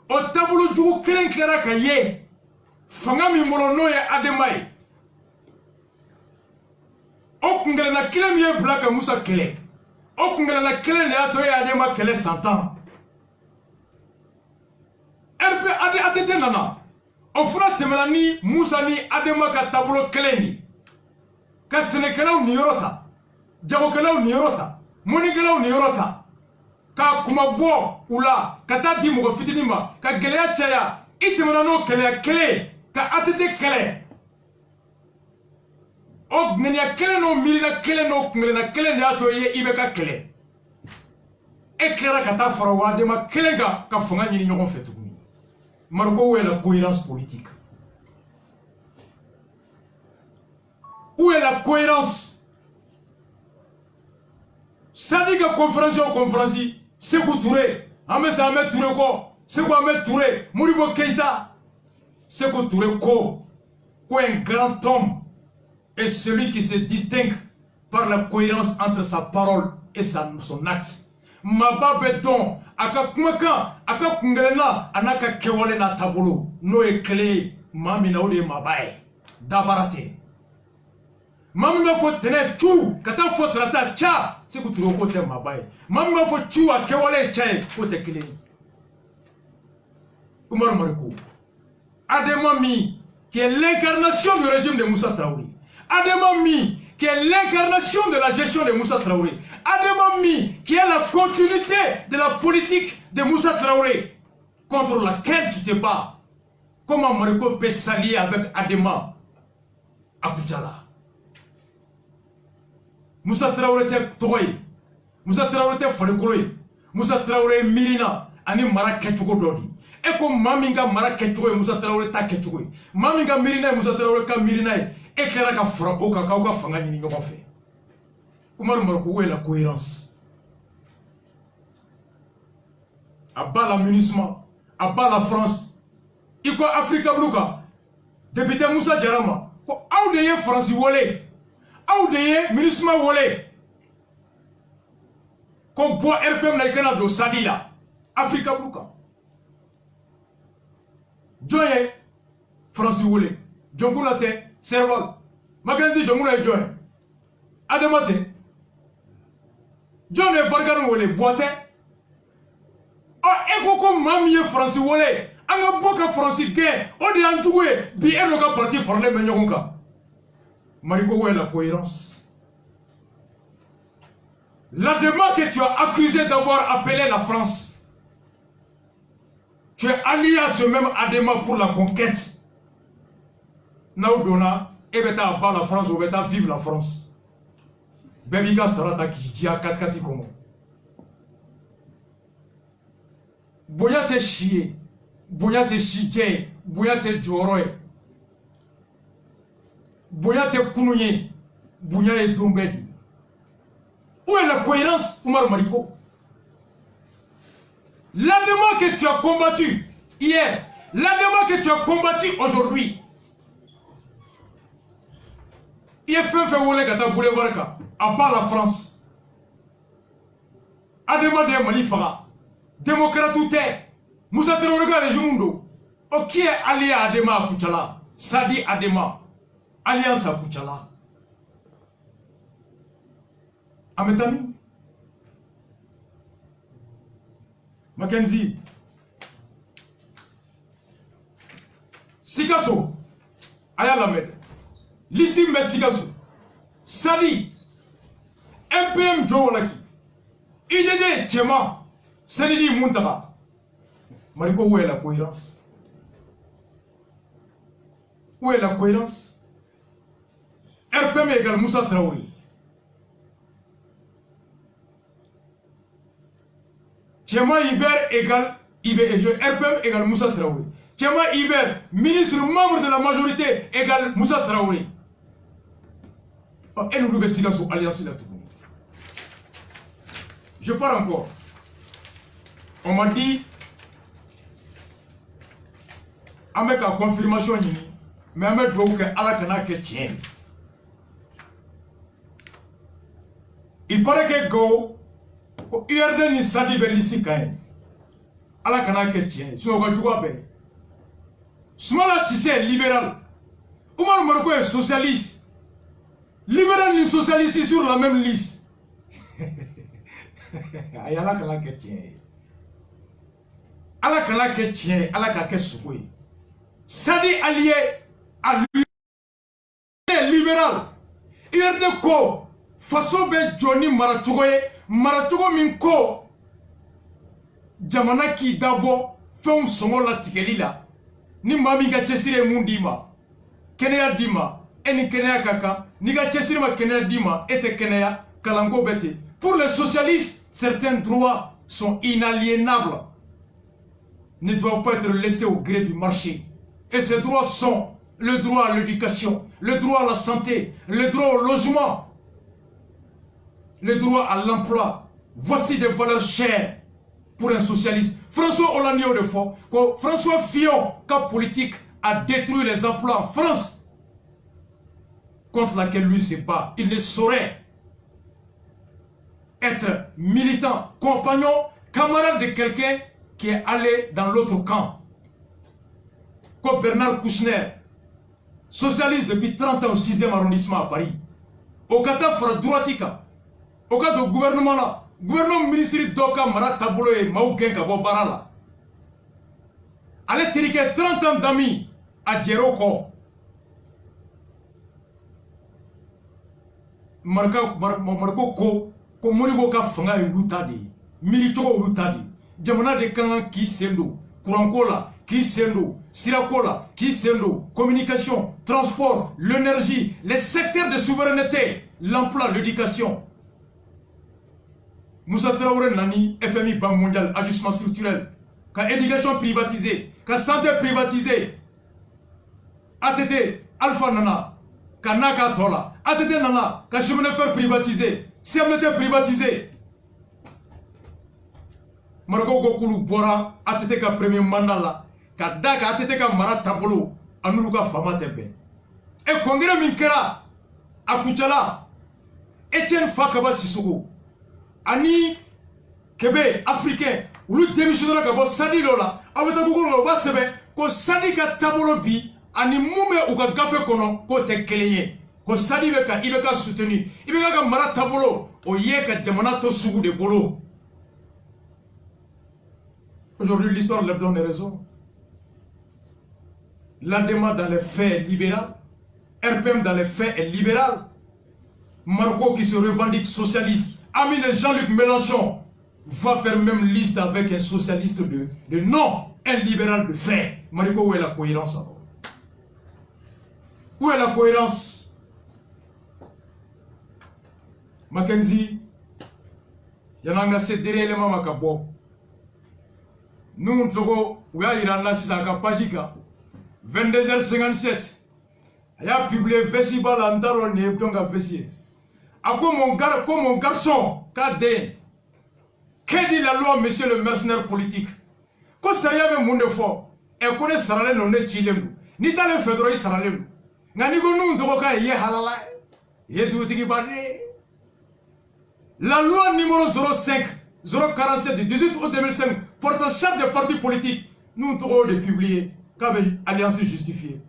o taabolo jugu kelen kɛra ka ye fanga min bolo n'o ye Adema ye o kungelena kelen min ye bila ka Musa kɛlɛ o kungelena kelen de y'a to ye Adema kɛlɛ san 10 ATT nana o fana tɛmɛna ni Musa ni Adema ka taabolo kelen ni ka sɛnɛkɛlaw niyɔrɔ ta jagokɛlaw niyɔrɔ ta mɔnikɛlaw niyɔrɔ ta ka kuma bɔ u la ka taa di mɔgɔ fitinin ma ka gɛlɛya caya i tɛmɛna n'o kɛlɛya kelen ka ATT kɛlɛ o ŋaniya kelen n'o miirina kelen n'o kungelena kelen de y'a to i bɛ ka kɛlɛ e kɛra ka taa fara Adema kelen kan ka fanga ɲini ɲɔgɔn fɛ tuguni Mariko où est la cohérence politique? Où est la cohérence? Ça dit que conférence ou conférence, Sékou Touré, Ahmed Touré ko, Sékou Ahmed Touré, Modibo Keïta, Sékou Touré ko un grand homme est celui qui se distingue par la cohérence entre sa parole et son acte. Maba beton aka kumaka aka kungelena anaka kewale na tabolo no ekle mami na ode mabaye dabarate mami ma fo tene chu kata fo trata cha Sékou Touré ko te mabaye mami ma fo chu akewale chae ko te kele Umar Mariko Adema mi qui est l'incarnation du régime de Moussa Traoré Adema mi qui est l'incarnation de la gestion de Moussa Traoré. Adema Mi, qui est la continuité de la politique de Moussa Traoré, contre laquelle tu te bats. Comment Mariko peut s'allier avec Adema à Kucala? Moussa Traoré était Togoy, Moussa Traoré était Farikoloy, Moussa Traoré Mirina, Ani Mara Ketchuko Dodi. Et comme Maminga Mara Ketchuko, Moussa Traoré Ta Ketchuko. Maminga Mirina, Moussa Traoré Ka Mirina. Et kɛra ka fara o kan k'aw ka fanga ɲini ɲɔgɔn fɛ Oumar Marco, où est la cohérence? À bas l'amunissement, à bas la France. Il quoi Africa Blouka, député Moussa Djarama, quoi Aoudeye Francis Wole, Aoudeye munissement Wole, quoi bois RPM Naïkana do Sadila, Africa Blouka. Joye Francis Wole, Djongounate, Serval, Maganzi Djongouna Joye, Ademate, John et Bargan Wole, Boite, oh, Ekoko Mamie Francis Wole. Anga boka Francis Gay, on est en tout bien le parti formé Menyonga. Mariko, où est la cohérence? L'Adema que tu as accusé d'avoir appelé la France, tu es allié à ce même Adema pour la conquête. Naoudona, et beta bas la France, ou beta vive la France. Bebika Sarata qui dit à 4 comment. Boya te chier. Boya te chidje, boya te djoroy, boya te kounouye, boya te dombedi. Où est la cohérence, Oumar Mariko? L'Adema que tu as combattu hier, l'Adema que tu as combattu aujourd'hui, il est fait voler Gata Boulevard, à part la France. Adema de Malifara, démocrate ou t'es. Moussa Terorega les Jumundo. Oh, qui est allié à Adema à Kouchala? Sadi Adema. Alliance à Kouchala. Ametami. Mackenzie. Sikaso. Ayalamed. Listim me Sikaso. Sadi. MPM Jowalaki. IDD Tchema. Senidi Muntaba. Mariko, où est la cohérence? Où est la cohérence? RPM égale Moussa Traoré. Tchema Iber égale RPM égale Moussa Traoré. Tchema Iber, ministre membre de la majorité égale Moussa Traoré. Et nous devons signer sur alliance là tout. Je pars encore. On m'a dit avec la confirmation, mais avec le que Allah tient. Il paraît que Go, URD ni Sadi Belisi Kain. Allah Kana tient. Si on va jouer, Soumala Sissé est libéral. Oumar Marko est socialiste. Libéral et socialiste sur la même liste. Allah Kana tient. Allah Kana tient. Allah Kana souhait. Sadi allié à lui libéral. URD ko façon be Johnny Marachogo minko jamana ki dabo fon songo la tikeli la ni mami ga chesire mundima kenea dima eni kenea kaka ni ga chesire ma kenea dima ete kenea kalango bete. Pour les socialistes, certains droits sont inaliénables, ne doivent pas être laissés au gré du marché. Et ces droits sont le droit à l'éducation, le droit à la santé, le droit au logement, le droit à l'emploi. Voici des valeurs chères pour un socialiste. François Hollande de fois, François Fillon, cap politique, a détruit les emplois en France contre laquelle lui se bat. Il ne saurait être militant, compagnon, camarade de quelqu'un qui est allé dans l'autre camp. Comme Bernard Kouchner, socialiste depuis 30 ans au 6e arrondissement à Paris. Au Qatar, fera droitika. Au cas du gouvernement là, gouvernement ministre d'Oka Mara Tabolo et Maouken Kabo Barala. Allez tiriquer 30 ans d'amis à Djeroko. Marco Ko, ko Moribo ka fanga lutadi, milito lutadi. Jamana de Kangan qui sendo, Kurankola, qui sendo, Sirakola, qui sendo, communication, transport, l'énergie, les secteurs de souveraineté, l'emploi, l'éducation. Moussa Traoré Nani, FMI, Banque mondiale, ajustement structurel, ka éducation privatisée, ka santé privatisée, ATT, Alpha Nana, ka Naka Tola, ATT Nana, ka chemin de fer privatisé, CM était privatisé. Marco Gokulu Bora, atete ka premier mandat là, ka daga atete ka mara tabolo, anulu ka fama tebe. Et congrès minkera, Akuchala, Etienne Fakaba Sissoko, Ani Kebe, africain, ou le démissionnaire Kabo Sadi Lola, avec un Google Loba Sebe, ko Sadi ka tabolo bi, Ani Moume ou ka gafe kono, ko te keleye, ko Sadi beka, ibeka soutenu, ibeka ka mara tabolo, o ye ka jamana to sugu de bolo. Aujourd'hui, l'histoire leur donne raison. L'ADEMA dans les faits est libéral. RPM dans les faits est libéral. Marco qui se revendique socialiste. Ami de Jean-Luc Mélenchon va faire même liste avec un socialiste de non, un libéral de fait. Marco, où est la cohérence alors? Où est la cohérence? Mackenzie, il y en a un ces derniers éléments macabo. Nous, nous avons 22h57. Il a publié Vessiba Landaro Nebtonga Vessier. À quoi mon garçon, Kadé, qu'est dit la loi, monsieur le mercenaire politique? Quand ça y avait mon effort, et qu'on est saralé non est chilem, ni dans le fédéral saralem. Nanigo nous doka yé halala, yé tout qui parle. La loi numéro 047 du 18 août 2005 portant charte des partis politiques, nous devons le publier comme alliance justifiée.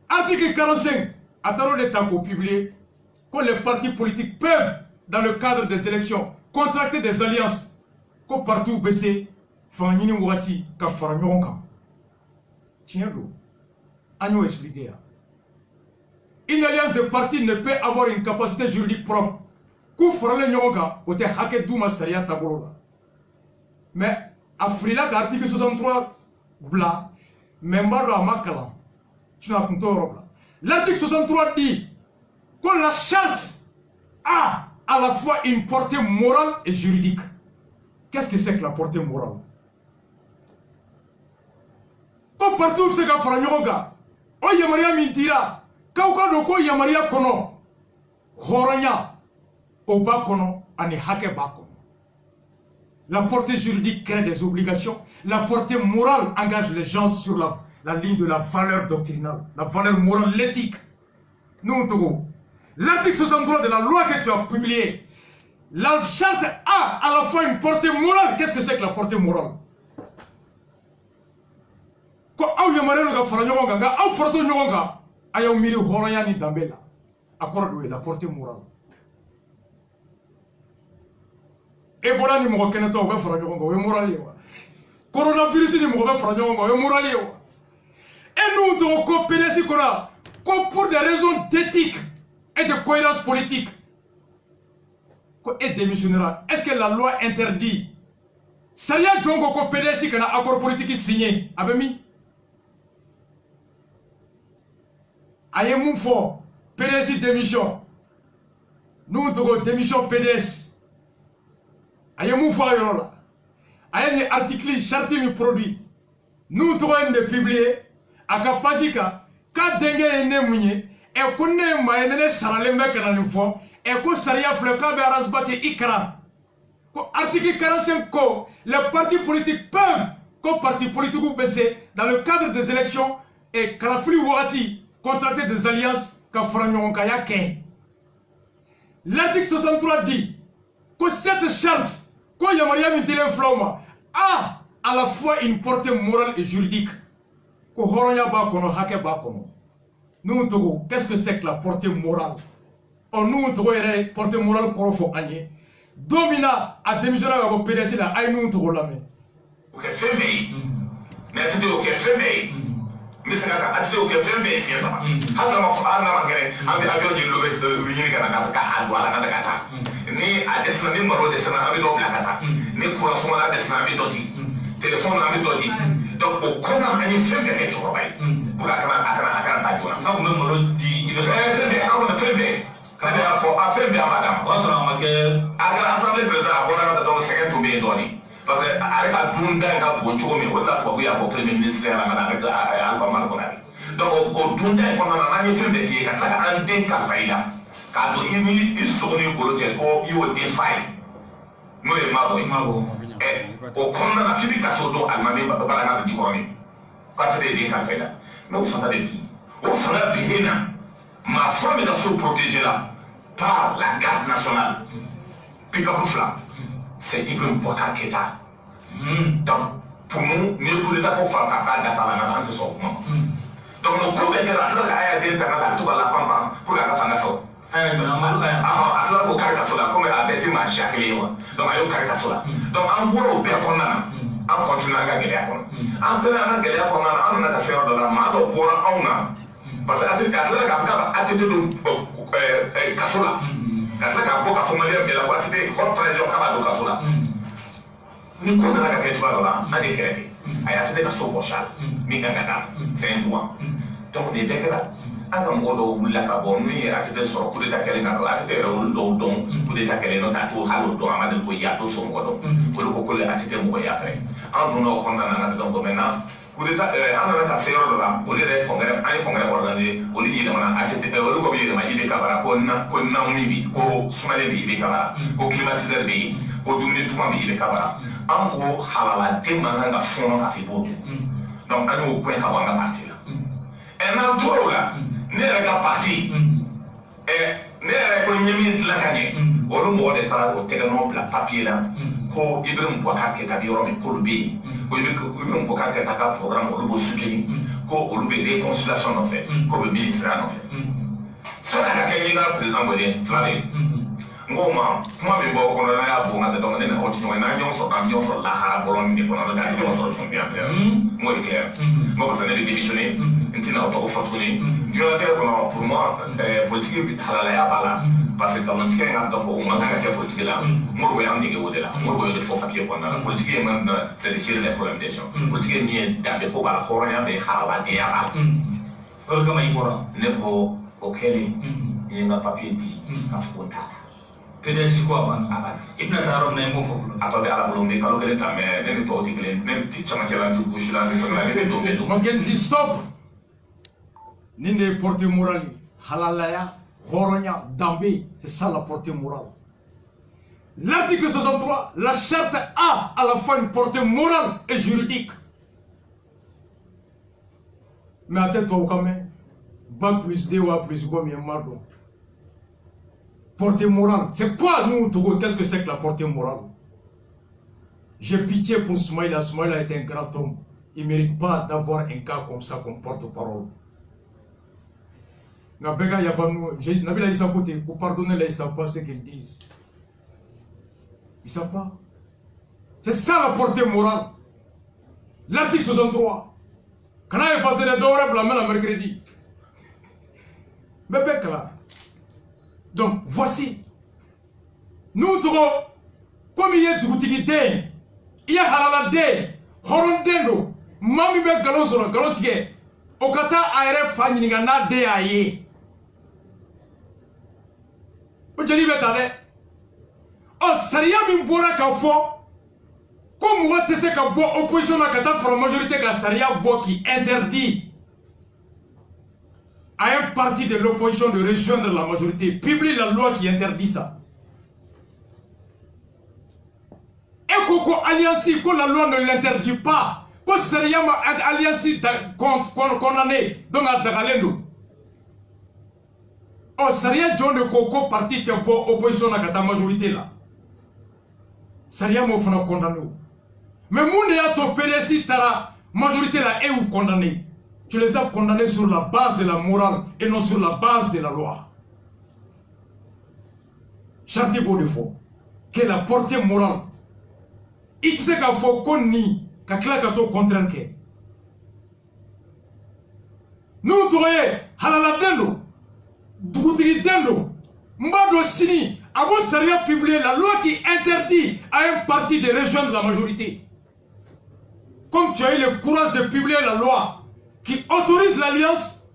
Article 45, attendons le temps pour publier que les partis politiques peuvent, dans le cadre des élections, contracter des alliances, que partout baissé, Fanyini Wati, Kafaranyoronka. Tiens l'eau. Agno expliqué. Une alliance de partis ne peut avoir une capacité juridique propre. Kou farale nyoga ote hake duma saria tabolo. Mais Afrila article 63 bla membalo amakala. Tu n'as pas Europe. L'article 63 dit que la charte a à la fois une portée morale et juridique. Qu'est-ce que c'est que la portée morale? Quand partout c'est qu'à faire nyoga, o yamaria mintira, kauka doko yamaria kono, horanya. La portée juridique crée des obligations. La portée morale engage les gens sur la ligne de la valeur doctrinale, la valeur morale, l'éthique. Nous, l'article 63 de la loi que tu as publiée, la charte a à la fois une portée morale. Qu'est-ce que c'est que la portée morale? Quand vous avez la portée morale. Ebola ni mo keneta o be fara ngongo we morali wa. Coronavirus ni mo be fara ngongo we morali wa. Et nous devons coopérer si kona pour des raisons d'éthique et de cohérence politique. Et démissionnera. Est-ce que la loi interdit? Ça y a donc coopérer si kana accord politique signé avec mi. Aye mou fort PDS démission. Nous devons démission PDS. Aye mou fayorola. Aye ni article charte mi produit. Nous devons de publier à Kapajika. Ka denge ene munye e kunne mayenene sarale meka na nifo e ko saria fleka be arasbati ikra. Ko article 45 ko les partis politiques peuvent comme partis politiques ou baisser dans le cadre des élections et Kalafri Wati contracter des alliances ka franyon ka yake. L'article 63 dit que cette charte ko yamaria mitile floma a à la fois une portée morale et juridique. Ko horonya ba kono hake ba kono. Nous togo qu'est-ce que c'est que la portée morale? On nous togo ere portée morale korofo anye. Domina a démissionné à vos PDC là, aïe nous togo la main. OK, fembe. Mais tu dis OK, fembe. Mais c'est là, tu dis OK, fembe c'est ça. Hata ma fa na magere, ambi avion di lobe venir kana ka adwa la kana kata. Ni a desna ni maro desna ambi do kata. Ni ko so la desna ambi do di. Téléphone ambi do di. Donc au comment ani fembe ke to bay. Pour la kana ta jona. Ça même maro di, il fait on fembe. Kana fo a fembe madame. On sera magere. Aga assemblée président on a dans le second to be doni. Parce que avec la dunda ka boncho mi wala ko ya ko premier ministre la ngana ka alpha man ko nabi donc o dunda ko na na ni fembe ki ka saka ande ka faida k'a don i sogo ni golo cɛ ko i y'o den fa ye n'o ye mabɔ ye o kɔnɔna na f'i bɛ kaso dɔn alimami balaga bɛ jukɔrɔ min k'a tɛ den kalifa la n'o fanga de bi o fanga bi e na maa fɔlɔ min ka so protégé la par la garde nationale pick-up fila c'est Ibrahim Boubacar Keïta donc pour nous ni coup d'état ko fa k'a dafa la na an tɛ sɔn o kuma donc o ko bɛɛ kɛra a tila ka aya den ta ka taa a bɛ to ka lapan pour que a ka fanga sɔrɔ a tila k'o kari kaso la komi a bɛɛ tɛ maa siya kelen ye wa donc a y'o kari kaso la donc an bɔra o bɛɛ kɔnɔna na an continue an ka gɛlɛya kɔnɔ an kɛlen an ka gɛlɛya kɔnɔna na an nana ka se yɔrɔ dɔ la maa dɔ bɔra anw na parce que a tila k'a fɔ k'a ATT don kaso la ka tila k'a bɔ ka fɔ maliyɛn bɛɛ la ko ATT hors trahison k'a b'a don kaso la ni ko nana ka kɛ cogoya dɔ la an de kɛrɛfɛ a ye ATT ka so bɔ sa min kan ka d'a c'est un droit donc nin bɛɛ kɛra an ka mɔgɔ dɔw wulila ka bɔ min ye ATT sɔrɔ coup d'état kɛlen kan ATT yɛrɛ olu dɔw dɔn coup d'état kɛlen n'o tɛ a t'o hali o dɔn a ma deli ko ye a t'o somɔgɔ dɔn olu ko ko ATT mɔgɔ ye après an donna o kɔnɔna na an ka donc maintenant coup d'état an nana ka se yɔrɔ dɔ la olu yɛrɛ congrès an ye congrès organisé olu yɛlɛmana ATT olu ko bɛ yɛlɛma IBK bara ko naw min bi ko sumalen bɛ IBK bara ko climatiseur bɛ yen ko dumuni duman bɛ IBK bara an ko halaladen man kan ka fɔɔnɔ ka f'i b'o dun donc an y'o gɛn ka bɔ an ka parti la n'an tora o la ne yɛrɛ ka parti ne yɛrɛ ko n ye min dilan ka ɲɛ olu mɔgɔ de taara o tɛgɛnɔ bila papier la ko Ibrahim Boubacar Keïta bɛ yɔrɔ min k'olu bɛ yen ko Ibrahim Boubacar Keïta ka programme olu b'o soutenir ko olu bɛ réconciliation nɔfɛ k'o bɛ ministère nɔfɛ sani a ka kɛ ɲɛna président Bɔlen fila de ye n ko ma kuma min bɔ o kɔnɔ n'a y'a bon ka tɛ donc ne ni o tɛ ɲɔgɔn ye n'an ɲɔgɔn sɔrɔ an ɲɔgɔn sɔrɔ lahara bɔlɔn de kɔnɔ n'o tɛ an ɲɔgɔn sɔrɔ fɛn bien clair n k'o ye clair n ko parce que ne bɛ démissionner n tɛna o tɔgɔ fɔ tuguni diɲɛlatigɛ kɔnɔ pour moi politique halalaya b'a la parce que nkalontigɛ in ka dɔn ko o man kan ka kɛ politique la Modibo y'an dege o de la Modibo y'o de fɔ papier kɔnɔna la politique ye maintenant c'est de gérer les problèmes des gens politique ye min ye danbe ko b'a la hɔrɔnya bɛ yen hadamadenya b'a la o de kama i bɔra ne ko o kɛlen n ye n ka papier di ka fɔ ko n t'a la PDS ko a banna i tɛna taa yɔrɔ min na i m'o fɔ fɔlɔ a tɔ bɛ ala bolo n bɛ kalo kelen ta mais ne ni tɔw tɛ kelen ne ti camancɛ la n ti gauche la n ti fɛn la ne bɛ don bɛɛ don. Mackenzie stop nin de ye portée morale halalaya hɔrɔnya danbe c'est ça la portée morale. L'article 63 la charte a à la fois une portée morale et juridique mais à tête toi quand même bac plus 2 ou A plus combien marron. Portée morale, c'est quoi nous au Togo? Qu'est-ce que c'est que la portée morale? J'ai pitié pour Soumaïla. Soumaïla est un grand homme. Il ne mérite pas d'avoir un gars comme ça comme porte-parole. Nabega Yavanou, Nabila Issa Côté, pour pardonner là, ils ne savent pas ce qu'ils disent. Ils ne savent pas. C'est ça la portée morale. L'article 63. Quand on a effacé les deux la main le mercredi. Bébé là. Donc voici, nous Togo, comme il y a Dugutiguité, il y a Halalade, Horondendo, Mami be galon sur galon tige, Okata aere fani ngana de aye. Ojeli betale, oh sariya min bora ka fo, comme what se ka bo opposition na kata fra majorité ka sariya bo qui interdit à un parti de l'opposition de rejoindre la majorité, publie la loi qui interdit ça. Et Koko Alliance, que la loi ne l'interdit pas, que Seriama Alliance condamné, donc à Dagalendo. Oh, Saria John de Koko parti de l'opposition à la majorité là. Saria m'a fait condamné. Mais mon a ton PDC, la majorité là, est où condamné? Tu les as condamnés sur la base de la morale et non sur la base de la loi. Charte beau de faux. Que la portée morale. Il sait qu'il faut qu'on nie, qu'il y a au contraire. Nous, Touré, Halaladendo, Dougoutigidendo, Mbado Sini, Abo Saria publié la loi qui interdit à un parti de rejoindre la majorité. Comme tu as eu le courage de publier la loi qui autorise l'alliance,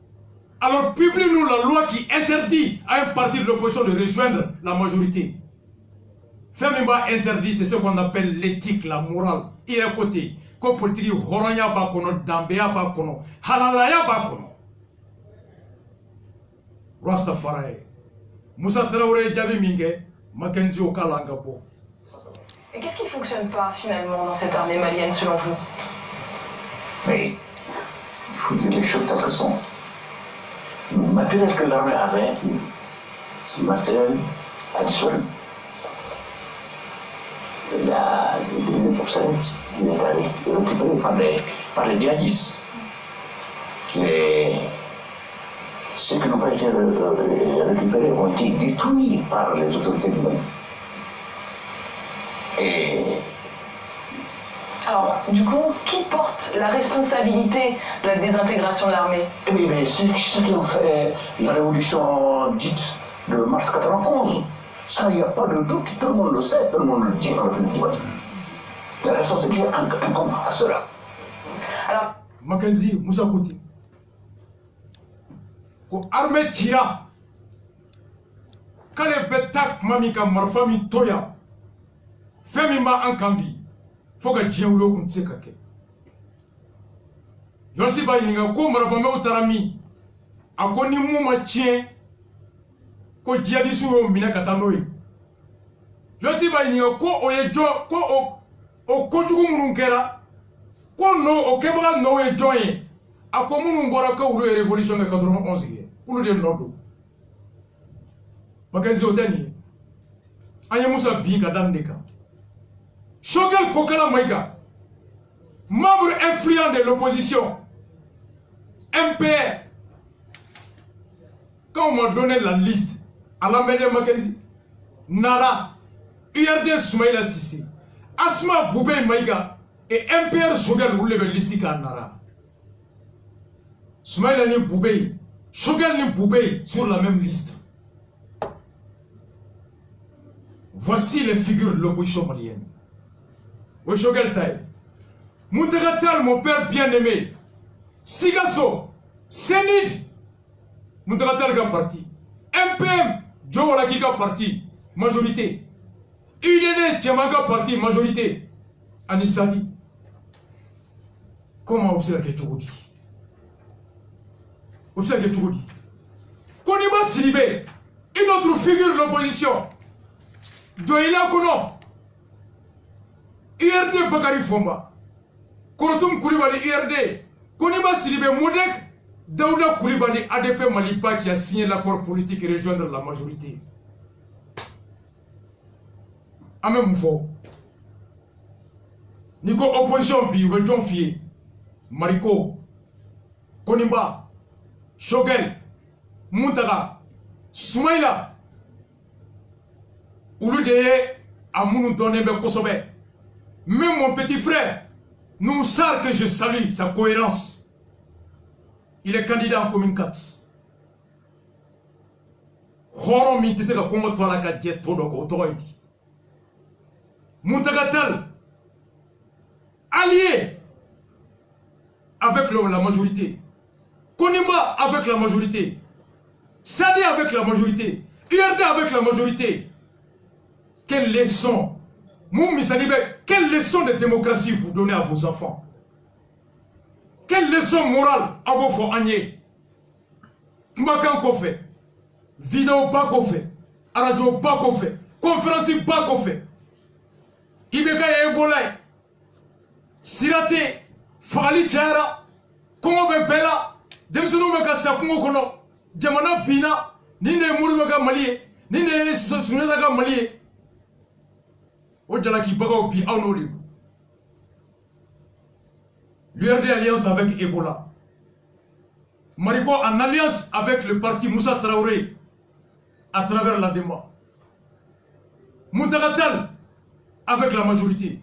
alors publie-nous la loi qui interdit à un parti de l'opposition de rejoindre la majorité. Femimba interdit, c'est ce qu'on appelle l'éthique, la morale. Il est à côté. Comme politique, Horanya Bakono, Dambea Bakono, Halalaya Bakono. Rastafari. Moussa Traoré Djabi Mingue, Mackenzie Okalangapo. Et qu'est-ce qui ne fonctionne pas finalement dans cette armée malienne selon vous? Mais il faut dire les choses de toute façon. Le matériel que l'armée avait, c'est matériel additionnel. La ligne pour ça, il est récupéré par les djihadistes. Ceux qui n'ont pas été récupérés ont été détruits par les autorités du Mali. Et alors, du coup, qui porte la responsabilité de la désintégration de l'armée? oui, mais ceux qui ont fait la révolution dite de mars 91, ça, il n'y a pas de doute, tout le monde le sait, tout le monde le dit dans le film. La responsabilité incombe à cela. Alors, Mackenzie, Moussa Kouti. Ko armée tira. Kale betak mami ka marfami toya. Femi ma ankambi. Foka jiawlo kuntse kake. Yosi ba yinga ko marfami utarami. Akoni mu ma chien. Ko jihadisu yo mina katanoyi. Yosi ba yinga ko oyejo ko o kojugu mununkera. Ko no o kebra no e joye. Ako munu bora ka wuro révolution de 91 ye. Pour le nodo. Mackenzie Oteni. Anya Moussa Bi Kadandeka. Shogel Kokala Maïga. Membre influent de l'opposition. MPR. Quand on m'a donné la liste à la mêlée Mackenzie, Nara, URD Soumaïla Sissi, Asma Boubé Maïga et MPR Shogel Oulebe Lissika Nara. Soumaïla ni Boubé, Shogel ni Boubé sur la même liste. Voici les figures de l'opposition malienne. Oui, Shogel Taï. Moutagatal, mon père bien-aimé. Sigasso, Sénid, Moutagatal qui a parti. MPM, Joe Walaki qui a parti. Majorité. UDD, Tiamaga parti. Majorité. Anisani. Comment vous savez que dit? Vous savez que dit? Konima Silibé, une autre figure de l'opposition. Doïla Kono. IRD Bakari Fomba. Korotum Koulibaly IRD. Konima Silibé Moudek. Daouda Koulibaly ADP Malipa qui a signé l'accord politique et rejoindre la majorité. Amé Moufo. Nico opposition bi Wejon Fié. Mariko. Konimba. Shogel. Moutaga. Soumaïla. Oulu de Amounou Tonebe Kosobe. Même mon petit frère, nous savons que je salue sa cohérence. Il est candidat en commune 4. Horon mi tese ka Congo to la ka jet to do ko to iti. Moutagatal allié avec la majorité. Konimba avec la majorité. Sadi avec la majorité. URD avec la majorité. Quelle leçon, Moumi Salibé, quelle leçon de démocratie vous donnez à vos enfants? Quelle leçon morale à vos enfants? Mbakan qu'on fait, vidéo pas qu'on fait, radio pas qu'on fait, conférence pas qu'on fait. Ibeka et Ebola, Sirate, Fali Tchara, Kongo Bela, Demsonou Meka Sakungo Kono, Djamana Pina, Nine Mouruga Mali, Nine Sunaka Mali. L'URD alliance avec Ebola. Mariko en alliance avec le parti Moussa Traoré à travers la démo. Moutagatal avec la majorité.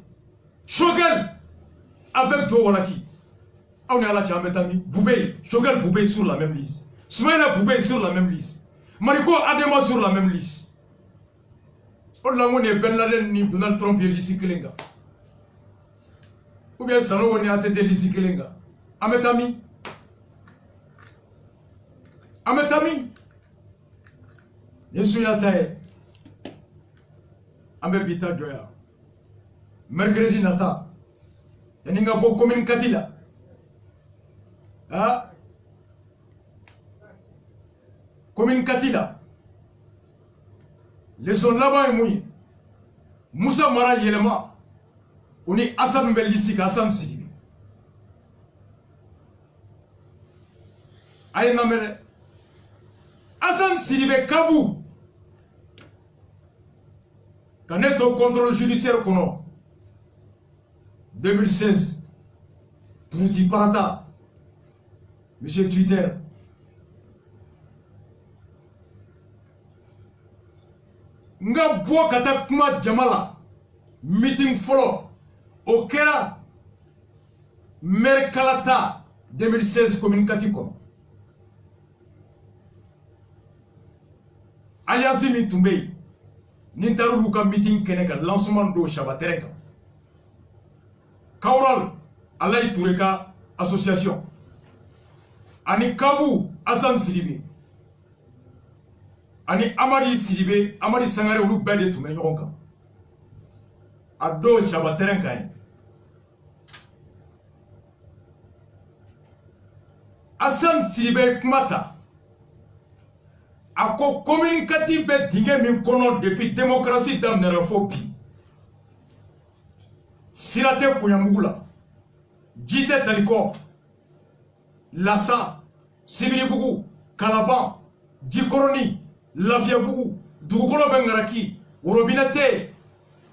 Shogel avec Joe Walaki. On est à la Kametami. Boubé, Shogel Boubé sur la même liste. Soumaïla Boubé sur la même liste. Mariko Adema sur la même liste. On est Ben Laden ni Donald Trump et Lissi Kelenga. Ou bien Sano on est à tête Lissi Kelenga. Ametami. Ametami. Je suis là taille. Amebita Joya. Mercredi Nata. Yaninga po commune Katila. Ah. Commune Katila. leçon là-bas est mouillé. Moussa Mara Yelema, on est Hassan Bellissi, Hassan Sidibé. Aïe Namere, Hassan Sidibé Kabou, quand est au contrôle judiciaire qu'on 2016, Pouti Parata, Monsieur Twitter. Nga bo kata kuma jamala meeting follow au kera Merkalata 2016 communicatif comme Alliance mi tumbe nintaru luka meeting keneka lancement do shabatereka Kaural Alay Toureka association ani Kavu Hassan Sidibé ani Amadi Sidibé, Amadi Sangare olu bɛɛ de tun bɛ ɲɔgɔn kan a don Shabba terrain kan ye Hassan Sidibé kuma ta a ko communicatif bɛ dingɛ min kɔnɔ depuis démocratie daminɛra fo bi sira tɛ Kuɲamugu la ji tɛ Talikɔ Lassa Sibiribugu Kalaban Jikɔrɔni Lafiyabugu dugukolo bɛ Ngaraki worobinɛ tɛ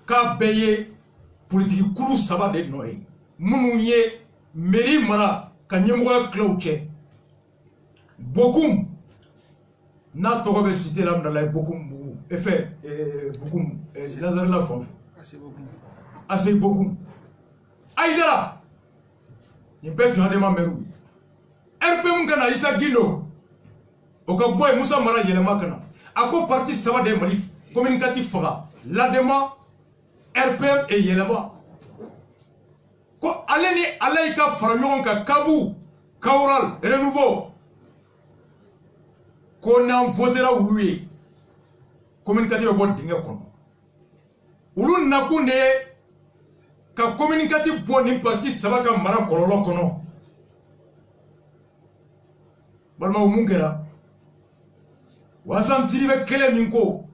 k'a bɛɛ ye politiki kulu saba de nɔ ye minnu ye mairie mara ka ɲɛmɔgɔya kilaw cɛ Bokum n'a tɔgɔ bɛ cité la Amdalaye Bokum Bugu Bokum Lazarela fɔ Assez Bokum Aïdara nin bɛɛ tun y'adama mɛriw ye RPM kana Issa Guindo o ka bɔ ye Musa Mara yɛlɛma kana a ko parti saba de Mali communicatif faga Ladema RPM et yɛlɛma ko ale ni ala yi ka fara ɲɔgɔn kan Kavu Kaural Renouveau ko n'an votera olu ye communicatif bɛ bɔ dingɛ kɔnɔ olu nakun de ye ka communicatif bɔ ni parti saba ka mara kɔlɔlɔ kɔnɔ balimaw mun kɛra Hassan Sidibé kɛlɛ min ko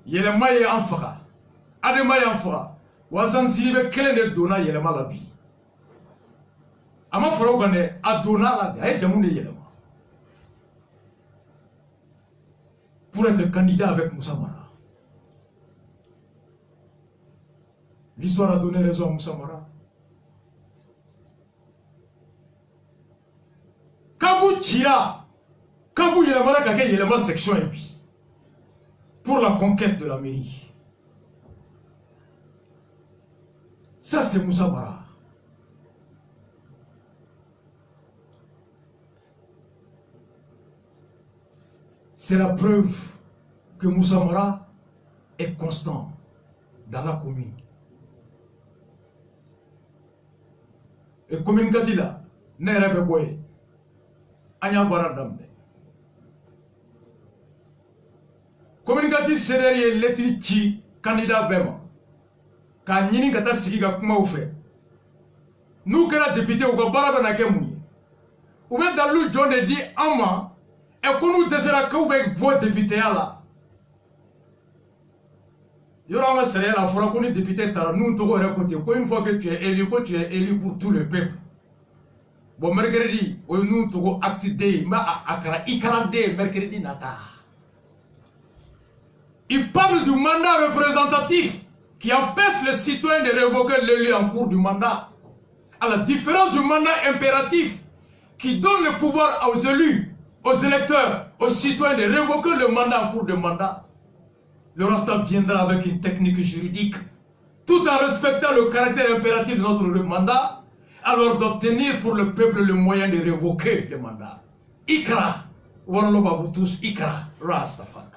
yɛlɛma ye an faga adama y'an faga Hassan Sidibé kɛlɛ de donna yɛlɛma la bi a ma fara o kan dɛ a donna la de a ye jamu de yɛlɛma pour être candidat avec Moussa Mara. L'histoire a donné raison à Moussa Mara. Quand vous tirez, quand vous y a la section et puis pour la conquête de la mairie. Ça c'est Moussa Mara. C'est la preuve que Moussa Mara est constant dans la commune. Et communicatif là, n'est pas boy. Anya baradam. Communicatif c'est derrière l'éthique candidat Bema. Quand Nini Kata Sigiga Kuma fait. Nous, que la députée ou que Baraba n'a qu'à mouiller. Ou bien dans le John dit Ama. Et qu'on nous désire que vous député là. Il y aura un salaire à la qu'on est député, nous te côté. Une fois que tu es élu pour tout le peuple. Bon, mercredi, nous te acte day, ma akara, ikara day, mercredi nata. Il parle du mandat représentatif qui empêche les citoyens de révoquer l'élu en cours du mandat. À la différence du mandat impératif qui donne le pouvoir aux élus, aux électeurs, aux citoyens de révoquer le mandat en cours de mandat. Le Rasta viendra avec une technique juridique, tout en respectant le caractère impératif de notre mandat, alors d'obtenir pour le peuple le moyen de révoquer le mandat. Ikra, Warloba vous tous, Ikra, Rastafari.